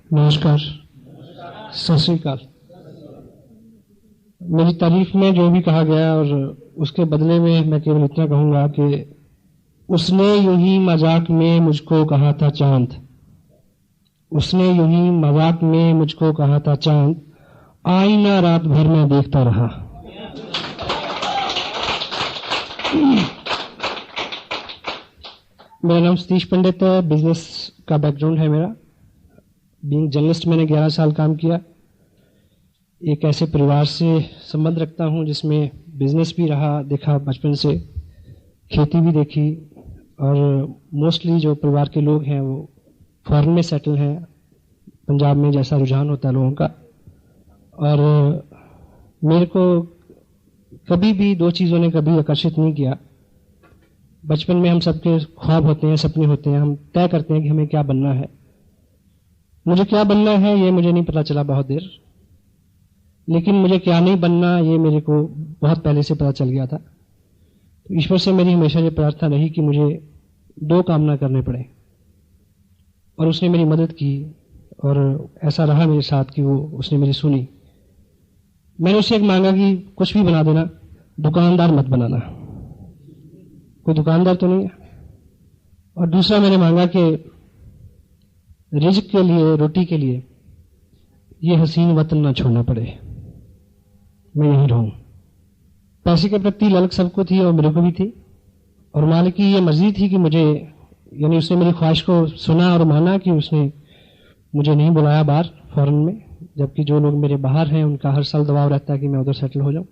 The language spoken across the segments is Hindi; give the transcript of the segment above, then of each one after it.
नमस्कार, सत श्री अकाल। मेरी तारीफ में जो भी कहा गया और उसके बदले में मैं केवल इतना कहूंगा कि उसने यूं ही मजाक में मुझको कहा था चांद, उसने यूं ही मजाक में मुझको कहा था चांद, आईना रात भर में देखता रहा। मेरा नाम सतीश पंडित है, बिजनेस का बैकग्राउंड है मेरा। बीइंग जर्नलिस्ट मैंने 11 साल काम किया। एक ऐसे परिवार से संबंध रखता हूं जिसमें बिजनेस भी रहा, देखा बचपन से, खेती भी देखी, और मोस्टली जो परिवार के लोग हैं वो फॉरेन में सेटल हैं, पंजाब में जैसा रुझान होता है लोगों का। और मेरे को कभी भी दो चीज़ों ने कभी आकर्षित नहीं किया। बचपन में हम सबके ख्वाब होते हैं, सपने होते हैं, हम तय करते हैं कि हमें क्या बनना है। मुझे क्या बनना है ये मुझे नहीं पता चला बहुत देर, लेकिन मुझे क्या नहीं बनना ये मेरे को बहुत पहले से पता चल गया था। तो ईश्वर से मेरी हमेशा ये प्रार्थना रही कि मुझे दो काम ना करने पड़े, और उसने मेरी मदद की, और ऐसा रहा मेरे साथ कि उसने मेरी सुनी। मैंने उससे एक मांगा कि कुछ भी बना देना, दुकानदार मत बनाना, कोई दुकानदार तो नहीं है। और दूसरा मैंने मांगा कि रिज़्क़ के लिए, रोटी के लिए ये हसीन वतन ना छोड़ना पड़े, मैं यहीं रहूं। पैसे के प्रति ललक सबको थी और मेरे को भी थी, और मालिक की ये मर्जी थी कि मुझे, यानी उसने मेरी ख्वाहिश को सुना और माना कि उसने मुझे नहीं बुलाया बाहर फॉरेन में, जबकि जो लोग मेरे बाहर हैं उनका हर साल दबाव रहता है कि मैं उधर सेटल हो जाऊं।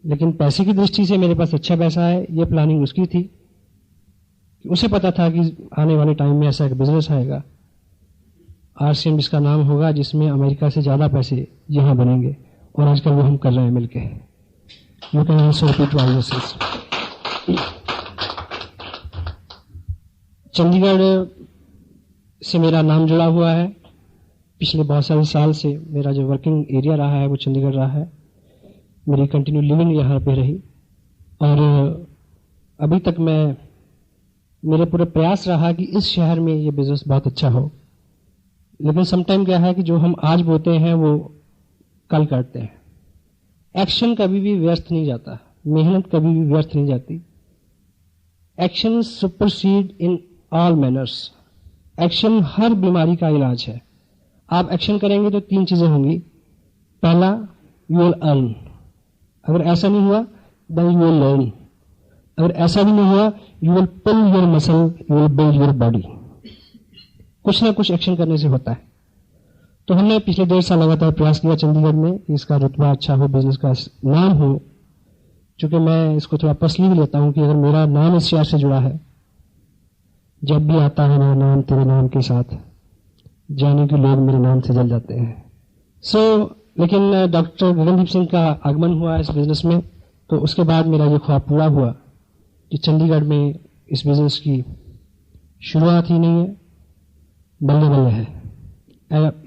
लेकिन पैसे की दृष्टि से मेरे पास अच्छा पैसा है, ये प्लानिंग उसकी थी। उसे पता था कि आने वाले टाइम में ऐसा एक बिजनेस आएगा, RCM इसका नाम होगा, जिसमें अमेरिका से ज़्यादा पैसे यहाँ बनेंगे, और आजकल वो हम कर रहे हैं मिलके। You can also repeat all this. Chandigarh से मेरा नाम जुड़ा हुआ है। पिछले बहुत सारे साल से मेरा जो वर्किंग एरिया रहा है वो चंडीगढ़ रहा है। मेरी कंटिन्यू लिविंग यहाँ पे रही, और अभी तक मेरे पूरे प्रयास रहा कि इस शहर में ये बिजनेस बहुत अच्छा हो। लेकिन समटाइम क्या है कि जो हम आज बोते हैं वो कल करते हैं। एक्शन कभी भी व्यर्थ नहीं जाता, मेहनत कभी भी व्यर्थ नहीं जाती। Action supersede in all manners. Action हर बीमारी का इलाज है। आप एक्शन करेंगे तो 3 चीजें होंगी। पहला, यू विल अर्न। अगर ऐसा नहीं हुआ देन यू विल लर्न। अगर ऐसा भी नहीं हुआ, you will pull your muscle, you will build your body. कुछ ना कुछ एक्शन करने से होता है। तो हमने पिछले 1.5 साल लगातार प्रयास किया चंडीगढ़ में कि इसका रुतबा अच्छा हो, बिजनेस का नाम हो। चूंकि मैं इसको थोड़ा पर्सनली भी लेता हूं कि अगर मेरा नाम इस शहर से जुड़ा है, जब भी आता है मेरा नाम तेरे नाम के साथ, जाने के लोग मेरे नाम से जल जाते हैं। लेकिन डॉक्टर गगनदीप सिंह का आगमन हुआ इस बिजनेस में, तो उसके बाद मेरा ये ख्वाब पूरा हुआ कि चंडीगढ़ में इस बिजनेस की शुरुआत ही नहीं है, बल्ले बल्ले है।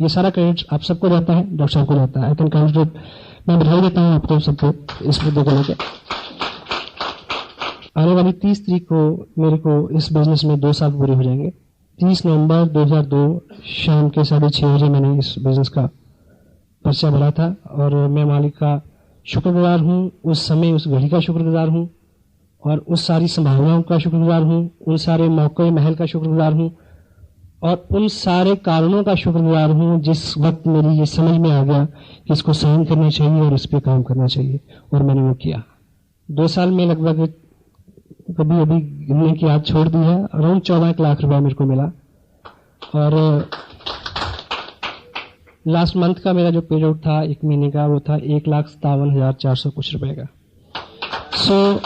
ये सारा क्रेडिट आप सबको रहता है, डॉक्टर साहब को रहता है। आई कैन काउंट, मैं बधाई देता हूँ आपको सबको इस मुद्दे को लेकर। आने वाली 30 तारीख को मेरे को इस बिजनेस में 2 साल पूरे हो जाएंगे। 30 नवंबर 2002 शाम के 6:30 बजे मैंने इस बिजनेस का पर्चा भरा था, और मैं मालिक का शुक्रगुजार हूँ, उस समय उस घड़ी का शुक्रगुजार हूँ, और उस सारी संभावनाओं का शुक्रगुजार हूँ, उन सारे मौके महल का शुक्रगुजार हूँ, और उन सारे कारणों का शुक्रगुजार हूँ जिस वक्त मेरी ये समझ में आ गया कि इसको साइन करना चाहिए और इस पे काम करना चाहिए, और मैंने वो किया। 2 साल में लगभग, कभी अभी गिनने की आदत छोड़ दी है, अराउंड 14 लाख रुपया मेरे को मिला। और लास्ट मंथ का मेरा जो पे आउट था 1 महीने का, वो था 1,57,400 कुछ रुपए का। So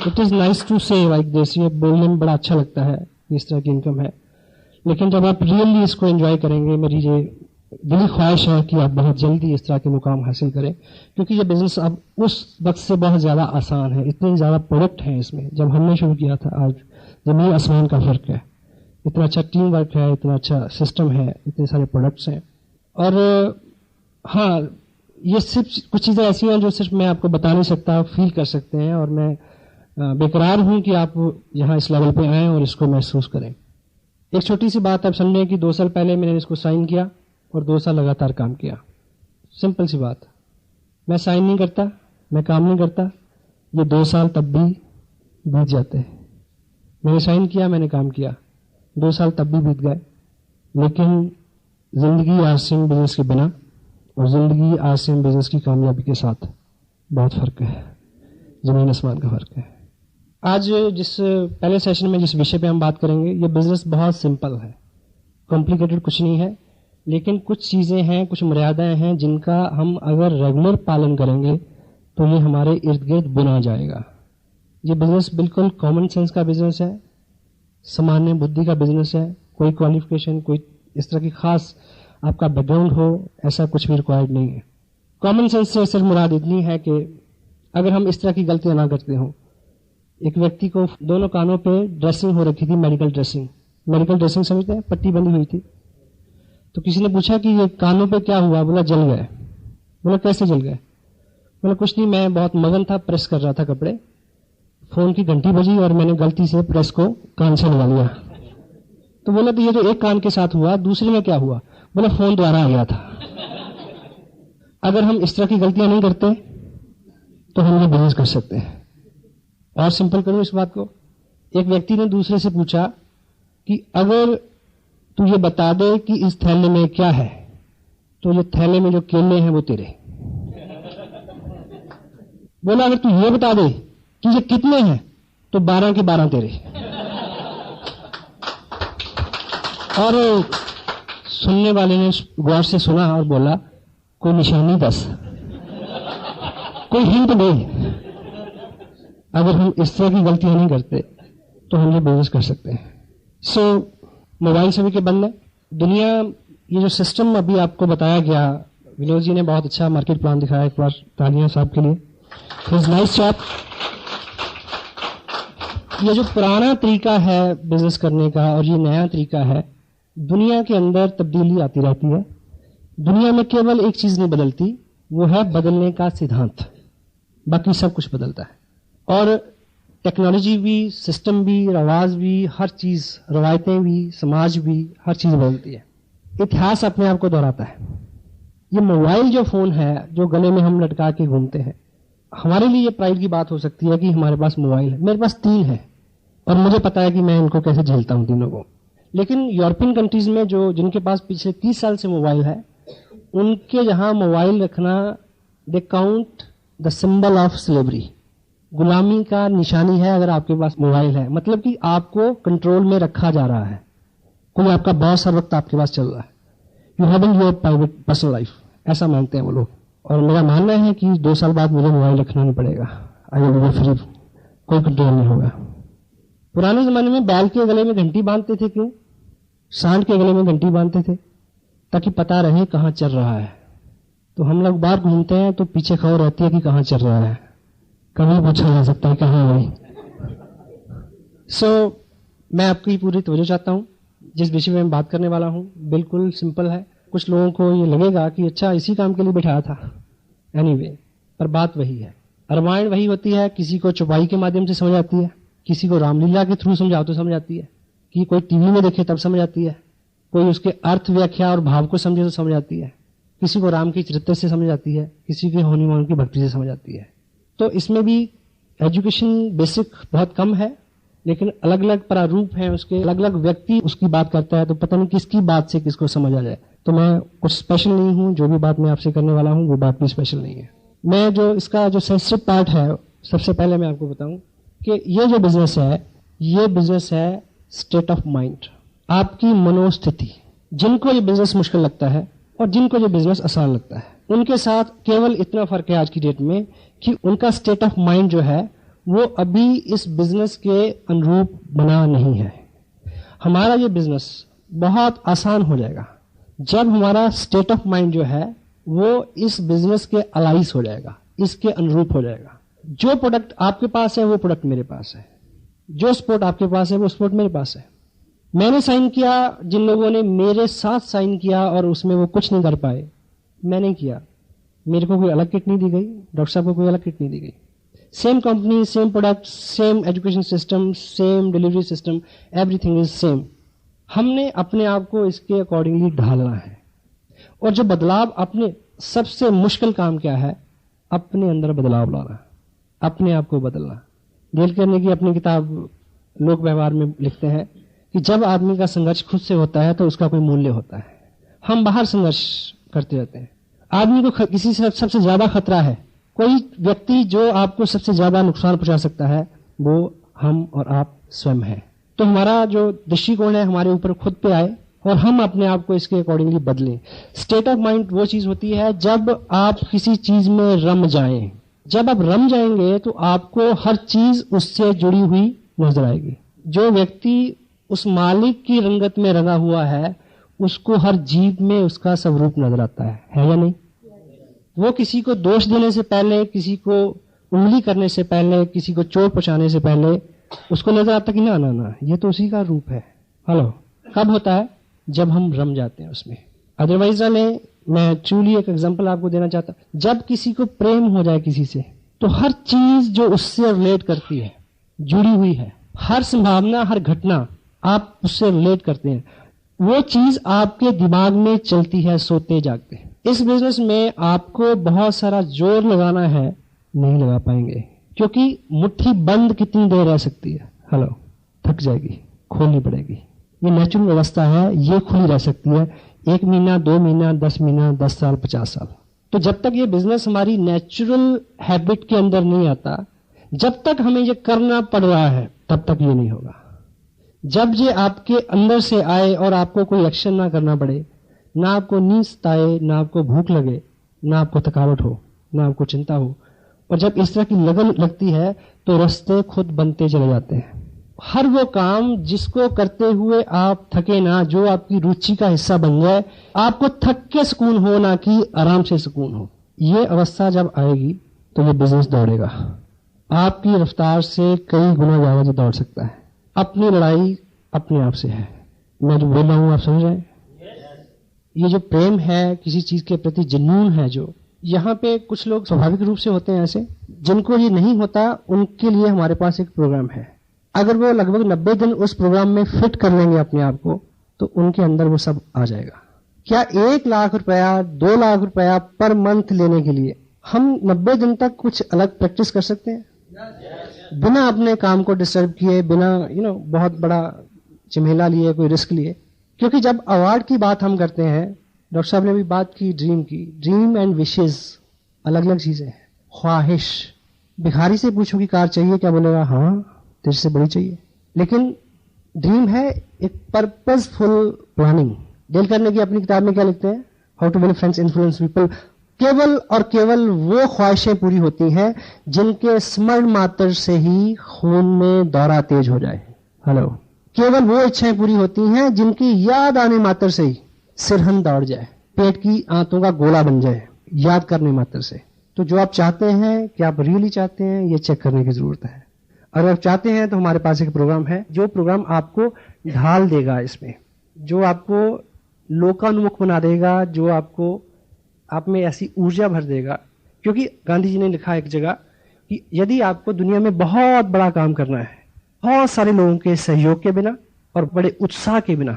it is nice to say like this. ये बोलने में बड़ा अच्छा लगता है इस तरह की इनकम है, लेकिन जब आप रियली इसको एंजॉय करेंगे, मेरी ये दिली ख्वाहिश है कि आप बहुत जल्दी इस तरह के मुकाम हासिल करें, क्योंकि ये बिजनेस अब उस वक्त से बहुत ज़्यादा आसान है। इतने ज़्यादा प्रोडक्ट हैं इसमें, जब हमने शुरू किया था आज ज़मीन आसमान का फ़र्क है। इतना अच्छा टीम वर्क है, इतना अच्छा सिस्टम है, इतने सारे प्रोडक्ट्स हैं। और हाँ, ये सिर्फ कुछ चीज़ें ऐसी हैं जो सिर्फ मैं आपको बता नहीं सकता, फील कर सकते हैं, और मैं बेकरार हूँ कि आप यहाँ इस लेवल पे आएँ और इसको महसूस करें। एक छोटी सी बात आप समझें कि 2 साल पहले मैंने इसको साइन किया और 2 साल लगातार काम किया। सिंपल सी बात। मैं साइन नहीं करता, मैं काम नहीं करता, ये 2 साल तब भी बीत जाते हैं। मैंने साइन किया, मैंने काम किया, 2 साल तब भी बीत गए। लेकिन जिंदगी आसिम बिजनेस के बिना और जिंदगी आसिम बिजनेस की कामयाबी के साथ बहुत फर्क है, जमीन आसमान का फर्क है। आज जिस पहले सेशन में जिस विषय पे हम बात करेंगे, ये बिजनेस बहुत सिंपल है, कॉम्प्लिकेटेड कुछ नहीं है, लेकिन कुछ चीजें हैं, कुछ मर्यादाएं हैं जिनका हम अगर रेगुलर पालन करेंगे तो ये हमारे इर्द गिर्द बुना जाएगा। ये बिजनेस बिल्कुल कॉमन सेंस का बिजनेस है, सामान्य बुद्धि का बिजनेस है। कोई क्वालिफिकेशन, कोई इस तरह की खास आपका बैकग्राउंड हो, ऐसा कुछ भी रिक्वायर्ड नहीं है। कॉमन सेंस से सिर्फ मुराद इतनी है कि अगर हम इस तरह की गलतियां ना करते हों। एक व्यक्ति को दोनों कानों पे ड्रेसिंग हो रखी थी, मेडिकल ड्रेसिंग। मेडिकल ड्रेसिंग समझते हैं, पट्टी बंधी हुई थी। तो किसी ने पूछा कि ये कानों पे क्या हुआ? बोला जल गए। बोला कैसे जल गए? बोला कुछ नहीं, मैं बहुत मगन था, प्रेस कर रहा था कपड़े, फोन की घंटी बजी और मैंने गलती से प्रेस को कान से लगा लिया। तो बोला तो ये तो एक कान के साथ हुआ, दूसरे में क्या हुआ? बोला फोन द्वारा आ गया था। अगर हम इस तरह की गलतियां नहीं करते तो हम ये बिजनेस कर सकते हैं। और सिंपल करूं इस बात को, एक व्यक्ति ने दूसरे से पूछा कि अगर तू ये बता दे कि इस थैले में क्या है, तो ये थैले में जो केले हैं वो तेरे। बोला अगर तू ये बता दे कि ये कितने हैं, तो 12 के 12 तेरे। और सुनने वाले ने गौर से सुना और बोला कोई निशानी दस, कोई हिंट दे। अगर हम इस तरह की गलतियां नहीं करते तो हम ये बिजनेस कर सकते हैं। सो मोबाइल सभी के बंद है। दुनिया, ये जो सिस्टम अभी आपको बताया गया, विनोद जी ने बहुत अच्छा मार्केट प्लान दिखाया। एक बार तालियां साहब के लिए, इज नाइस जॉब। ये जो पुराना तरीका है बिजनेस करने का और ये नया तरीका है, दुनिया के अंदर तब्दीली आती रहती है। दुनिया में केवल एक चीज नहीं बदलती, वो है बदलने का सिद्धांत। बाकी सब कुछ बदलता है। और टेक्नोलॉजी भी, सिस्टम भी, रवाज भी, हर चीज, रवायतें भी, समाज भी, हर चीज बदलती है। इतिहास अपने आप को दोहराता है। ये मोबाइल जो फोन है जो गले में हम लटका के घूमते हैं, हमारे लिए ये प्राइड की बात हो सकती है कि हमारे पास मोबाइल है। मेरे पास 3 है और मुझे पता है कि मैं इनको कैसे झेलता हूं तीनों को। लेकिन यूरोपियन कंट्रीज में जो जिनके पास पिछले 30 साल से मोबाइल है, उनके यहां मोबाइल रखना, they count the symbol of slavery, गुलामी का निशानी है। अगर आपके पास मोबाइल है, मतलब कि आपको कंट्रोल में रखा जा रहा है, कोई आपका बॉस हर वक्त आपके पास चल रहा है। You having your private personal life, ऐसा मानते हैं वो लोग। और मेरा मानना है कि 2 साल बाद मुझे मोबाइल रखना नहीं पड़ेगा। आई विल बी फ्री, कोई कंट्रोल नहीं होगा। पुराने जमाने में बैल के गले में घंटी बांधते थे, क्यों? सांड के गले में घंटी बांधते थे ताकि पता रहे कहां चल रहा है। तो हम लोग बाहर घूमते हैं तो पीछे खबर रहती है कि कहां चल रहा है, कभी पूछा जा सकता है कहां है। सो मैं आपकी पूरी तवज्जो चाहता हूं। जिस विषय में मैं बात करने वाला हूं बिल्कुल सिंपल है। कुछ लोगों को ये लगेगा कि अच्छा इसी काम के लिए बैठाया था, एनीवे, पर बात वही है। रामायण वही होती है, किसी को चौपाई के माध्यम से समझ आती है, किसी को रामलीला के थ्रू समझाओ तो समझ आती है, कि कोई टीवी में देखे तब समझ आती है, कोई उसके अर्थ, व्याख्या और भाव को समझे तो समझ आती है, किसी को राम की चरित्र से समझ आती है, किसी की हनुमान की भक्ति से समझ आती है। तो इसमें भी एजुकेशन बेसिक बहुत कम है, लेकिन अलग अलग प्रारूप हैं उसके, अलग अलग व्यक्ति उसकी बात करता है, तो पता नहीं किसकी बात से किसको समझ आ जाए। तो मैं कुछ स्पेशल नहीं हूं, जो भी बात मैं आपसे करने वाला हूं वो बात भी स्पेशल नहीं है। मैं जो इसका जो सेंसिटिव पार्ट है, सबसे पहले मैं आपको बताऊं कि ये जो बिजनेस है, ये बिजनेस है स्टेट ऑफ माइंड, आपकी मनोस्थिति। जिनको ये बिजनेस मुश्किल लगता है और जिनको ये बिजनेस आसान लगता है, उनके साथ केवल इतना फर्क है आज की डेट में कि उनका स्टेट ऑफ माइंड जो है वो अभी इस बिजनेस के अनुरूप बना नहीं है। हमारा ये बिजनेस बहुत आसान हो जाएगा जब हमारा स्टेट ऑफ माइंड जो है वो इस बिजनेस के अलाइस हो जाएगा, इसके अनुरूप हो जाएगा। जो प्रोडक्ट आपके पास है वो प्रोडक्ट मेरे पास है, जो स्पोर्ट आपके पास है वो स्पोर्ट मेरे पास है। मैंने साइन किया, जिन लोगों ने मेरे साथ साइन किया और उसमें वो कुछ नहीं कर पाए, मैंने किया। मेरे को कोई अलग किट नहीं दी गई, डॉक्टर साहब को कोई अलग किट नहीं दी गई। Same company, same product, same education system, same delivery system, everything is same. हमने अपने आप को इसके अकॉर्डिंगली ढालना है। और जो बदलाव, अपने सबसे मुश्किल काम क्या है? अपने अंदर बदलाव लाना, अपने आप को बदलना। डेल कार्नेगी अपनी किताब लोक व्यवहार में लिखते हैं कि जब आदमी का संघर्ष खुद से होता है तो उसका कोई मूल्य होता है। हम बाहर संघर्ष करते रहते हैं। आदमी को किसी से सबसे ज्यादा खतरा है, कोई व्यक्ति जो आपको सबसे ज्यादा नुकसान पहुंचा सकता है, वो हम और आप स्वयं हैं। तो हमारा जो दृष्टिकोण है हमारे ऊपर खुद पे आए और हम अपने आप को इसके अकॉर्डिंगली बदलें। स्टेट ऑफ माइंड वो चीज होती है जब आप किसी चीज में रम जाएं। जब आप रम जाएंगे तो आपको हर चीज उससे जुड़ी हुई नजर आएगी। जो व्यक्ति उस मालिक की रंगत में रंगा हुआ है उसको हर जीव में उसका स्वरूप नजर आता है या नहीं? वो किसी को दोष देने से पहले, किसी को उंगली करने से पहले, किसी को चोट पहुंचाने से पहले उसको नजर आता कि ना ना ना, ये तो उसी का रूप है। हेलो, कब होता है? जब हम रम जाते हैं उसमें। अदरवाइज मैं ट्रूली एक एग्जांपल आपको देना चाहता हूं। जब किसी को प्रेम हो जाए किसी से, तो हर चीज जो उससे रिलेट करती है, जुड़ी हुई है, हर संभावना, हर घटना आप उससे रिलेट करते हैं, वो चीज आपके दिमाग में चलती है सोते जागते। इस बिजनेस में आपको बहुत सारा जोर लगाना है, नहीं लगा पाएंगे, क्योंकि मुट्ठी बंद कितनी देर रह सकती है? हेलो, थक जाएगी, खोलनी पड़ेगी। ये नेचुरल अवस्था है, ये खुली रह सकती है 1 महीना, 2 महीना, 10 महीना, 10 साल, 50 साल। तो जब तक ये बिजनेस हमारी नेचुरल हैबिट के अंदर नहीं आता, जब तक हमें ये करना पड़ रहा है, तब तक ये नहीं होगा। जब ये आपके अंदर से आए और आपको कोई एक्शन ना करना पड़े, ना आपको नींद सताए, ना आपको भूख लगे, ना आपको थकावट हो, ना आपको चिंता हो, और जब इस तरह की लगन लगती है तो रास्ते खुद बनते चले जाते हैं। हर वो काम जिसको करते हुए आप थके ना, जो आपकी रुचि का हिस्सा बन जाए, आपको थक के सुकून हो, ना कि आराम से सुकून हो, ये अवस्था जब आएगी तो ये बिजनेस दौड़ेगा। आपकी रफ्तार से कई गुना ज्यादा दौड़ सकता है। अपनी लड़ाई अपने आप से है। मैं जो बोल रहा हूं आप समझ रहे हैं? ये जो प्रेम है, किसी चीज के प्रति जुनून है, जो यहाँ पे कुछ लोग स्वाभाविक रूप से होते हैं ऐसे, जिनको ये नहीं होता, उनके लिए हमारे पास एक प्रोग्राम है। अगर वो लगभग 90 दिन उस प्रोग्राम में फिट कर लेंगे अपने आप को, तो उनके अंदर वो सब आ जाएगा। क्या 1 लाख रुपया, 2 लाख रुपया पर मंथ लेने के लिए हम 90 दिन तक कुछ अलग प्रैक्टिस कर सकते हैं? बिना अपने काम को डिस्टर्ब किए, बिना बहुत बड़ा झमेला लिए, कोई रिस्क लिए। क्योंकि जब अवार्ड की बात हम करते हैं, डॉक्टर साहब ने भी बात की ड्रीम की, ड्रीम एंड विशेस अलग अलग चीजें हैं। ख्वाहिश, भिखारी से पूछो कि कार चाहिए, क्या बोलेगा? हाँ, तेरे से बड़ी चाहिए। लेकिन ड्रीम है एक पर्पसफुल प्लानिंग। डेल कार्नेगी अपनी किताब में क्या लिखते हैं? How to win friends, influence people. केवल और केवल वो ख्वाहिशें पूरी होती हैं जिनके स्मरण मात्र से ही खून में दौरा तेज हो जाए। हेलो, केवल वो इच्छाएं पूरी होती हैं जिनकी याद आने मात्र से ही सिरहन दौड़ जाए, पेट की आंतों का गोला बन जाए, याद करने मात्र से। तो जो आप चाहते हैं, क्या आप रियली चाहते हैं, ये चेक करने की जरूरत है। अगर आप चाहते हैं तो हमारे पास एक प्रोग्राम है, जो प्रोग्राम आपको ढाल देगा इसमें, जो आपको लोकानुमुख बना देगा, जो आपको आप में ऐसी ऊर्जा भर देगा। क्योंकि गांधी जी ने लिखा एक जगह कि यदि आपको दुनिया में बहुत बड़ा काम करना है, बहुत सारे लोगों के सहयोग के बिना और बड़े उत्साह के बिना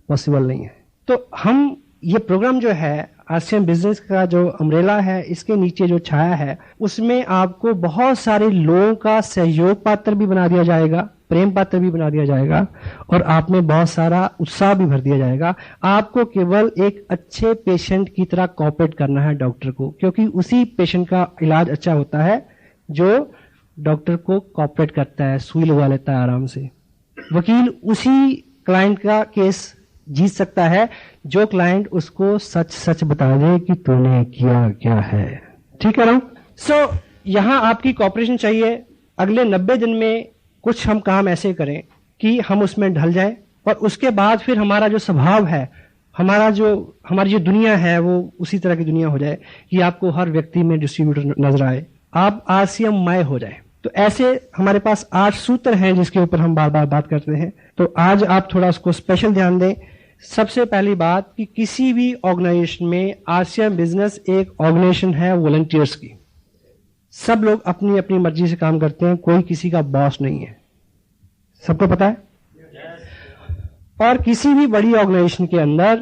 पॉसिबल नहीं है। तो हम ये प्रोग्राम जो है, आरसीएम बिजनेस का जो अम्ब्रेला है, इसके नीचे जो छाया है, उसमें आपको बहुत सारे लोगों का सहयोग पात्र भी बना दिया जाएगा, प्रेम पात्र भी बना दिया जाएगा, और आप में बहुत सारा उत्साह भी भर दिया जाएगा। आपको केवल एक अच्छे पेशेंट की तरह कोऑपरेट करना है डॉक्टर को, क्योंकि उसी पेशेंट का इलाज अच्छा होता है जो डॉक्टर को कोऑपरेट करता है, सुई लगवा लेता है आराम से। वकील उसी क्लाइंट का केस जीत सकता है जो क्लाइंट उसको सच सच बता दे कि तूने किया क्या है। ठीक है ना? सो यहां आपकी कोऑपरेशन चाहिए। अगले 90 दिन में कुछ हम काम ऐसे करें कि हम उसमें ढल जाएं, और उसके बाद फिर हमारा जो स्वभाव है, हमारी जो दुनिया है, वो उसी तरह की दुनिया हो जाए कि आपको हर व्यक्ति में डिस्ट्रीब्यूटर नजर आए, आप आरसीएम मय हो जाए। तो ऐसे हमारे पास 8 सूत्र हैं जिसके ऊपर हम बार बार बात करते हैं। तो आज आप थोड़ा उसको स्पेशल ध्यान दें। सबसे पहली बात कि किसी भी ऑर्गेनाइजेशन में, आरसीएम बिजनेस एक ऑर्गेनाइजेशन है वॉलंटियर्स की। सब लोग अपनी अपनी मर्जी से काम करते हैं, कोई किसी का बॉस नहीं है। सबको पता है? और किसी भी बड़ी ऑर्गेनाइजेशन के अंदर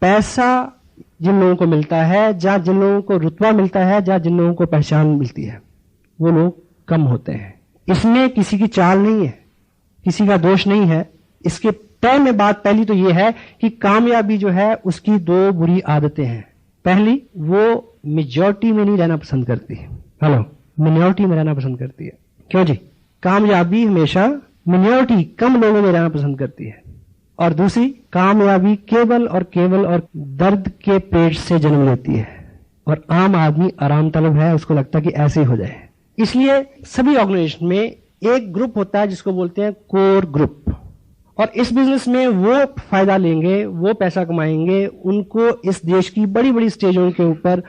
पैसा जिन लोगों को मिलता है, जहां जिन लोगों को रुतबा मिलता है, जहां जिन लोगों को पहचान मिलती है, वो लोग कम होते हैं। इसमें किसी की चाल नहीं है, किसी का दोष नहीं है। इसके तय में बात पहली तो ये है कि कामयाबी जो है उसकी दो बुरी आदतें हैं। पहली, वो मेजॉरिटी में नहीं रहना पसंद करती, हेलो, मिनॉरिटी में रहना पसंद करती है। क्यों जी? कामयाबी हमेशा मिनॉरिटी, कम लोगों में रहना पसंद करती है। और दूसरी, कामयाबी केवल और दर्द के पेट से जन्म लेती है, और आम आदमी आराम तलब है, उसको लगता है कि ऐसे ही हो जाए। इसलिए सभी ऑर्गेनाइजेशन में एक ग्रुप होता है जिसको बोलते हैं कोर ग्रुप, और इस बिजनेस में वो फायदा लेंगे, वो पैसा कमाएंगे, उनको इस देश की बड़ी बड़ी स्टेजों के ऊपर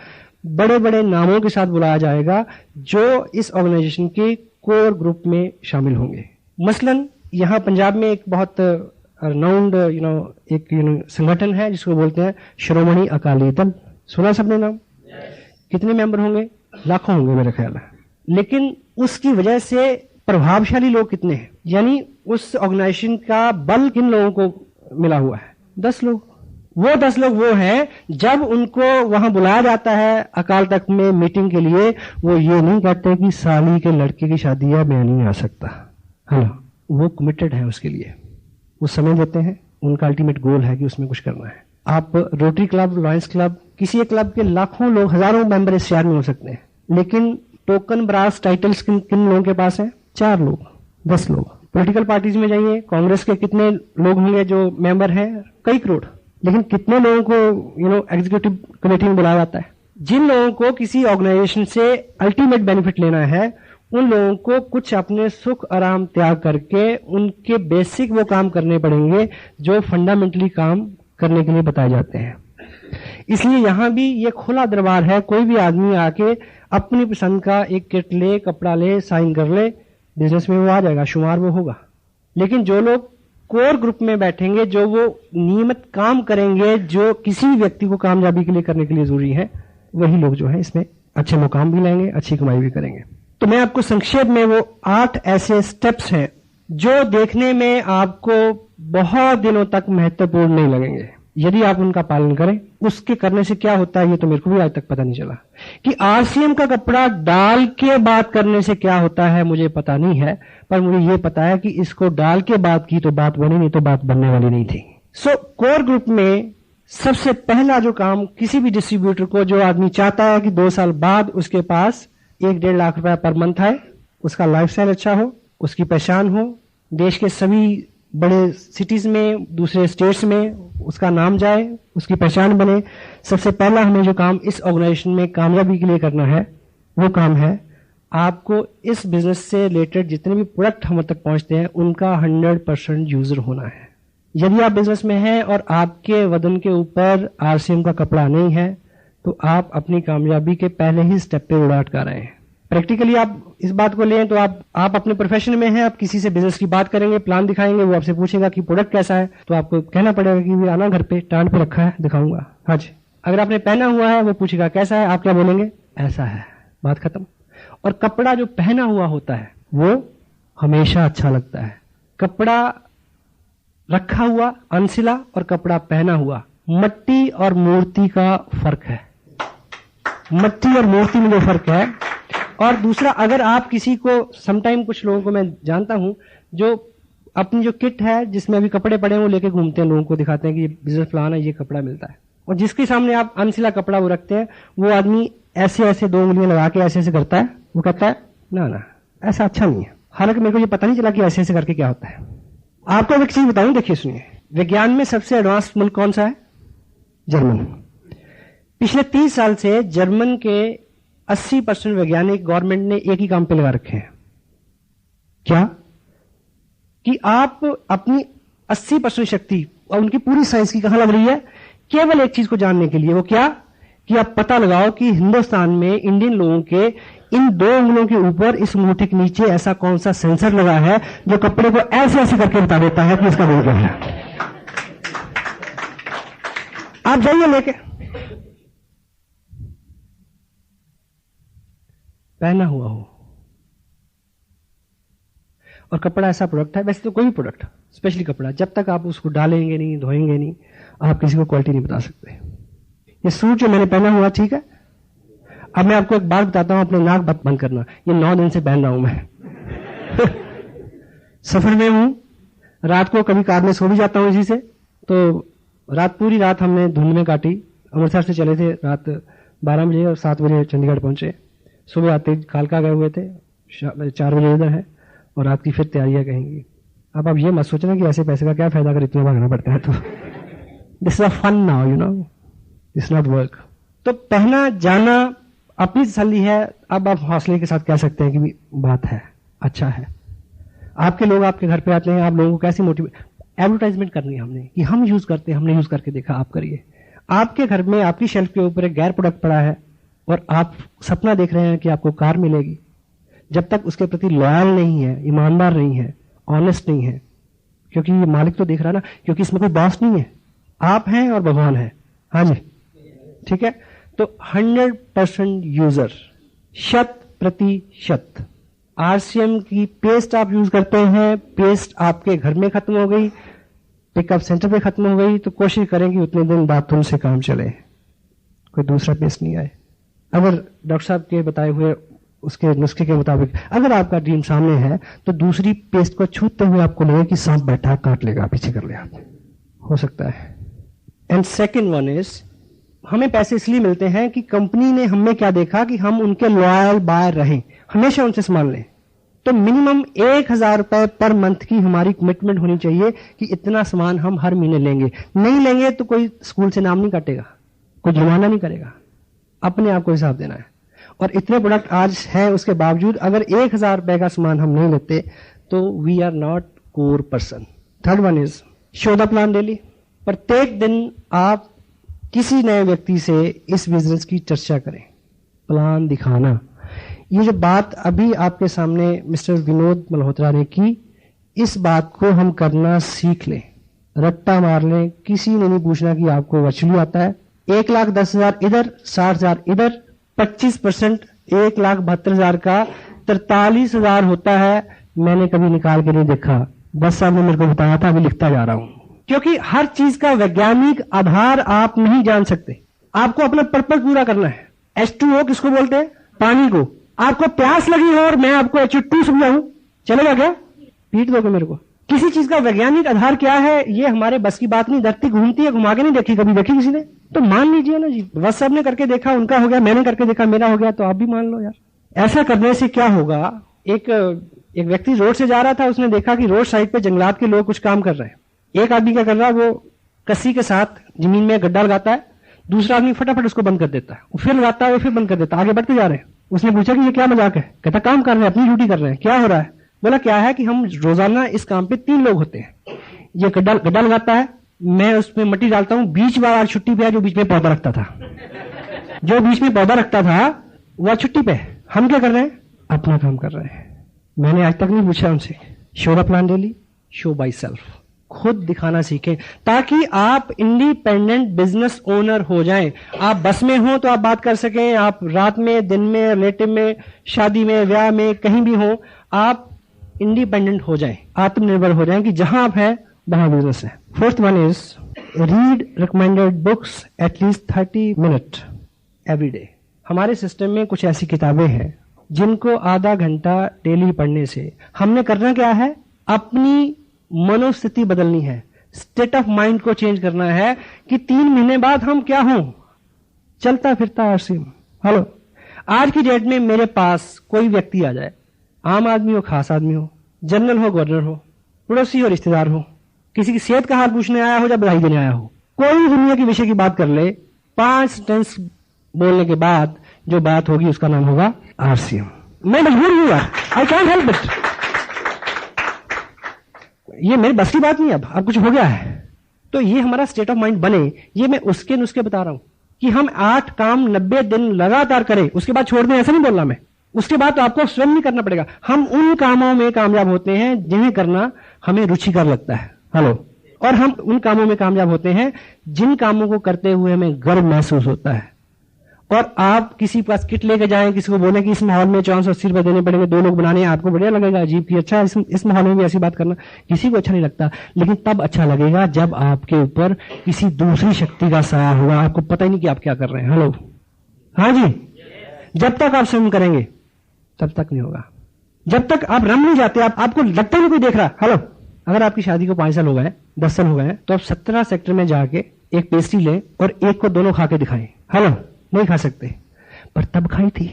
बड़े बड़े नामों के साथ बुलाया जाएगा जो इस ऑर्गेनाइजेशन के कोर ग्रुप में शामिल होंगे। मसलन यहाँ पंजाब में एक बहुत रिनाउंड एक संगठन है जिसको बोलते हैं श्रोमणी अकाली दल। सुना सबने नाम? कितने मेंबर होंगे? लाखों होंगे मेरे ख्याल है। लेकिन उसकी वजह से प्रभावशाली लोग कितने हैं? यानी उस ऑर्गेनाइजेशन का बल किन लोगों को मिला हुआ है? 10 लोग। वो 10 लोग वो हैं, जब उनको वहां बुलाया जाता है अकाल तख्त में मीटिंग के लिए, वो ये नहीं कहते कि साली के लड़के की शादी है, मैं नहीं आ सकता। हेलो, वो कमिटेड है उसके लिए, वो समय देते हैं, उनका अल्टीमेट गोल है कि उसमें कुछ करना है। आप रोटरी क्लब, लॉयंस क्लब, किसी एक क्लब के लाखों लोग, हजारों मेंबर इस शहर में हो सकते हैं, लेकिन टोकन ब्रास टाइटल्स किन किन लोगों के पास है? 4 लोग, 10 लोग। पॉलिटिकल पार्टीज में जाइए, कांग्रेस के कितने लोग होंगे जो मेंबर हैं? कई करोड़। लेकिन कितने लोगों को एग्जीक्यूटिव कमेटी में बुलाया जाता है? जिन लोगों को किसी ऑर्गेनाइजेशन से अल्टीमेट बेनिफिट लेना है, उन लोगों को कुछ अपने सुख आराम त्याग करके उनके बेसिक वो काम करने पड़ेंगे जो फंडामेंटली काम करने के लिए बताए जाते हैं। इसलिए यहां भी ये खुला दरबार है, कोई भी आदमी आके अपनी पसंद का एक किट ले, कपड़ा ले, साइन कर ले, बिजनेस में वो आ जाएगा, शुमार वो होगा। लेकिन जो लोग कोर ग्रुप में बैठेंगे, जो वो नियमित काम करेंगे, जो किसी व्यक्ति को कामयाबी के लिए करने के लिए जरूरी है, वही लोग जो है इसमें अच्छे मुकाम भी लेंगे, अच्छी कमाई भी करेंगे। तो मैं आपको संक्षेप में वो 8 ऐसे स्टेप्स हैं जो देखने में आपको बहुत दिनों तक महत्वपूर्ण नहीं लगेंगे, यदि आप उनका पालन करें। उसके करने से क्या होता है ये तो मेरे को भी आज तक पता नहीं चला। कि आरसीएम का कपड़ा डाल के बात करने से क्या होता है मुझे पता नहीं है, पर मुझे ये पता है कि इसको डाल के बात की तो बात बनी, नहीं तो बात बनने वाली नहीं थी। सो कोर ग्रुप में सबसे पहला जो काम किसी भी डिस्ट्रीब्यूटर को, जो आदमी चाहता है कि 2 साल बाद उसके पास 1-1.5 लाख रुपया पर मंथ आए, उसका लाइफस्टाइल अच्छा हो, उसकी पहचान हो, देश के सभी बड़े सिटीज में, दूसरे स्टेट्स में उसका नाम जाए, उसकी पहचान बने, सबसे पहला हमें जो काम इस ऑर्गेनाइजेशन में कामयाबी के लिए करना है, वो काम है आपको इस बिजनेस से रिलेटेड जितने भी प्रोडक्ट हम तक पहुंचते हैं उनका 100% यूजर होना है। यदि आप बिजनेस में हैं और आपके वजन के ऊपर आरसीएम का कपड़ा नहीं है, तो आप अपनी कामयाबी के पहले ही स्टेप पे उड़ा अटका रहे हैं। प्रैक्टिकली आप इस बात को लें तो आप अपने प्रोफेशन में हैं, आप किसी से बिजनेस की बात करेंगे, प्लान दिखाएंगे, वो आपसे पूछेगा कि प्रोडक्ट कैसा है, तो आपको कहना पड़ेगा कि भी आना घर पे, टांड पे रखा है, दिखाऊंगा। हाँ जी। अगर आपने पहना हुआ है, वो पूछेगा कैसा है, आप क्या बोलेंगे? ऐसा है, बात खत्म। और कपड़ा जो पहना हुआ होता है वो हमेशा अच्छा लगता है। कपड़ा रखा हुआ अनसिला और कपड़ा पहना हुआ, मट्टी और मूर्ति का फर्क है। मट्टी और मूर्ति में जो फर्क है। और दूसरा, अगर आप किसी को, समटाइम कुछ लोगों को मैं जानता हूं जो अपनी जो किट है जिसमें अभी कपड़े पड़े हैं वो लेके घूमते हैं, लोगों को दिखाते हैं कि बिजनेस प्लान है, ये कपड़ा मिलता है, और जिसके सामने आप अनसिला कपड़ा वो रखते हैं, वो आदमी ऐसे ऐसे 2 उंगलियां लगा के ऐसे ऐसे करता है, वो कहता है ना ना ऐसा अच्छा नहीं है। हालांकि मेरे को ये पता नहीं चला कि ऐसे ऐसे करके क्या होता है। आपको एक चीज बताऊं, देखिए सुनिए, विज्ञान में सबसे एडवांस मुल्क कौन सा है? जर्मन। पिछले 30 साल से जर्मन के 80% वैज्ञानिक गवर्नमेंट ने एक ही काम पे लगा रखे हैं। क्या? कि आप अपनी 80% शक्ति और उनकी पूरी साइंस की कहां लग रही है? केवल एक चीज को जानने के लिए। वो क्या? कि आप पता लगाओ कि हिंदुस्तान में इंडियन लोगों के इन 2 उंगलियों के ऊपर, इस अंगूठे के नीचे ऐसा कौन सा सेंसर लगा है जो कपड़े को ऐसे ऐसे करके बता देता है कि इसका रोल क्या है। आप जाइए लेके, पहना हुआ हो। और कपड़ा ऐसा प्रोडक्ट है, वैसे तो कोई भी प्रोडक्ट, स्पेशली कपड़ा, जब तक आप उसको डालेंगे नहीं, धोएंगे नहीं, आप किसी को क्वालिटी नहीं बता सकते। ये सूट जो मैंने पहना हुआ, ठीक है, अब मैं आपको एक बात बताता हूं, अपने नाक बंद करना, ये 9 दिन से पहन रहा हूं मैं सफर में हूं, रात को कभी कार में सो भी जाता हूं इसी से। तो पूरी रात हमने धुंध में काटी, अमृतसर से चले थे रात 12 बजे और 7 बजे चंडीगढ़ पहुंचे। सुबह आते कालका गए हुए थे, 4 बजे इधर है, और रात की फिर तैयारियां कहेंगी। अब आप ये मत सोचना कि ऐसे पैसे का क्या फायदा अगर इतना भागना पड़ता है तो। This is a fun now, you know, this not work. तो पहना जाना अपनी तसल्ली है। अब आप हौसले के साथ कह सकते हैं कि बात है, अच्छा है। आपके लोग आपके घर पे आते हैं, आप लोगों को कैसे मोटिवेट, एडवर्टाइजमेंट करनी है हमने कि हम यूज करते हैं, हमने यूज करके देखा, आप करिए। आपके घर में आपकी शेल्फ के ऊपर एक गैर प्रोडक्ट पड़ा है और आप सपना देख रहे हैं कि आपको कार मिलेगी, जब तक उसके प्रति लॉयल नहीं है, ईमानदार नहीं है, ऑनेस्ट नहीं है, क्योंकि ये मालिक तो देख रहा है ना, क्योंकि इसमें कोई बॉस नहीं है, आप हैं और भगवान है। हाँ जी, ठीक है। तो 100% यूजर, 100% आरसीएम की पेस्ट आप यूज करते हैं, पेस्ट आपके घर में खत्म हो गई, पिकअप सेंटर पे खत्म हो गई, तो कोशिश करें कि उतने दिन बाथरूम से काम चले, कोई दूसरा पेस्ट नहीं आए। अगर डॉक्टर साहब के बताए हुए उसके नुस्खे के मुताबिक अगर आपका ड्रीम सामने है, तो दूसरी पेस्ट को छूते हुए आपको लगे कि सांप बैठा काट लेगा, पीछे कर ले, आप हो सकता है। एंड सेकेंड वन इज, हमें पैसे इसलिए मिलते हैं कि कंपनी ने हमें क्या देखा कि हम उनके लॉयल बायर रहें, हमेशा उनसे सामान लें। तो मिनिमम 1000 रुपए पर मंथ की हमारी कमिटमेंट होनी चाहिए कि इतना सामान हम हर महीने लेंगे। नहीं लेंगे तो कोई स्कूल से नाम नहीं काटेगा, कोई जुर्माना नहीं करेगा, अपने आप को हिसाब देना है। और इतने प्रोडक्ट आज है, उसके बावजूद अगर 1000 रुपए का सामान हम नहीं लेते तो we are not core person. Third one is show the plan daily. प्रत्येक दिन आप किसी नए व्यक्ति से इस बिजनेस की चर्चा करें, प्लान दिखाना। ये जो बात अभी आपके सामने मिस्टर विनोद मल्होत्रा ने की, इस बात को हम करना सीख लें, रट्टा मार लें। किसी ने नहीं पूछना कि आपको वर्चुअली आता है। 1,10,000 इधर, 60,000 इधर, 25% 1,72,000 का 43,000 होता है। मैंने कभी निकाल के नहीं देखा, बस साहब ने मेरे को बताया था, अभी लिखता जा रहा हूं। क्योंकि हर चीज का वैज्ञानिक आधार आप नहीं जान सकते, आपको अपना पर्पज पूरा करना है। H2O किसको बोलते हैं? पानी को। आपको प्यास लगी हो और मैं आपको H2 समझाऊं, चलेगा क्या? पीट दोगे मेरे को? किसी चीज का वैज्ञानिक आधार क्या है, ये हमारे बस की बात नहीं। धरती घूमती है, घुमा के नहीं देखी, कभी देखी किसी ने? तो मान लीजिए ना जी, बस सबने करके देखा, उनका हो गया, मैंने करके देखा, मेरा हो गया, तो आप भी मान लो यार। ऐसा करने से क्या होगा? एक व्यक्ति रोड से जा रहा था, उसने देखा कि रोड साइड पे जंगलात के लोग कुछ काम कर रहे हैं। एक आदमी क्या कर रहा है, वो कस्सी के साथ जमीन में गड्ढा लगाता है, दूसरा आदमी फटाफट उसको बंद कर देता है, फिर लगाता है, फिर बंद कर देता है, आगे बढ़ते जा रहे हैं। उसने पूछा कि ये क्या मजाक है? कहता काम कर रहे हैं, अपनी ड्यूटी कर रहे हैं। क्या हो रहा है? बोला क्या है कि हम रोजाना इस काम पे 3 लोग होते हैं। ये गड्ढा लगाता है, मैं उसमें मिट्टी डालता हूं, बीच बार आज छुट्टी पे है जो बीच में पौधा रखता था, जो बीच में पौधा रखता था वह छुट्टी पे। हम क्या कर रहे हैं? अपना काम कर रहे हैं। मैंने आज तक नहीं पूछा उनसे। Show the plan daily, show by self. खुद दिखाना सीखें ताकि आप इंडिपेंडेंट बिजनेस ओनर हो जाएं। आप बस में हो तो आप बात कर सकें, आप रात में, दिन में, रिलेटिव में, शादी में, ब्याह में, कहीं भी हो, आप इंडिपेंडेंट हो जाएं, आत्मनिर्भर हो जाएं कि जहां आप हैं वहां बिजनेस है। Fourth one is read recommended books at least 30 minute every day. हमारे सिस्टम में कुछ ऐसी किताबें हैं जिनको आधा घंटा डेली पढ़ने से हमने करना क्या है? अपनी मनोस्थिति बदलनी है, स्टेट ऑफ माइंड को चेंज करना है कि 3 महीने बाद हम क्या हों? चलता फिरता आरसीएम। हेलो, आज की डेट में मेरे पास कोई व्यक्ति आ जाए, आम आदमी हो, खास आदमी हो, जनरल हो, गवर्नर हो, पड़ोसी हो, रिश्तेदार हो, किसी की सेहत का हाल पूछने आया हो या बधाई देने आया हो, कोई दुनिया के विषय की बात कर ले, 5 सेंटेंस बोलने के बाद जो बात होगी उसका नाम होगा आरसीएम। मैं मजबूर हूं यार, आई कैंट हेल्प इट। ये मेरी बस की बात नहीं, अब कुछ हो गया है तो ये हमारा स्टेट ऑफ माइंड बने। ये मैं उसके नुस्खे बता रहा हूं कि हम 8 काम 90 दिन लगातार करें, उसके बाद छोड़ दें, ऐसा नहीं बोल रहा मैं। उसके बाद तो आपको स्वयं नहीं करना पड़ेगा। हम उन कामों में कामयाब होते हैं जिन्हें करना हमें रुचिकर लगता है। हेलो, और हम उन कामों में कामयाब होते हैं जिन कामों को करते हुए हमें गर्व महसूस होता है। और आप किसी के पास किट लेके जाएं, किसी को बोले कि इस माहौल में 480 रुपए देने पड़ेंगे, 2 लोग बनाने हैं, आपको बढ़िया लगेगा, अजीब कि अच्छा इस माहौल में भी ऐसी बात करना, किसी को अच्छा नहीं लगता। लेकिन तब अच्छा लगेगा जब आपके ऊपर किसी दूसरी शक्ति का साया होगा, आपको पता ही नहीं कि आप क्या कर रहे हैं। हेलो, हाँ जी, जब तक आप स्वयं करेंगे तब तक नहीं होगा। जब तक आप रम नहीं जाते, आपको लगता नहीं कोई देख रहा। हेलो, अगर आपकी शादी को 5 साल हो गए, 10 साल हो गए, तो आप 17 सेक्टर में जाके एक पेस्ट्री लें और एक को दोनों खा के दिखाएं। हेलो, नहीं खा सकते, पर तब खाई थी,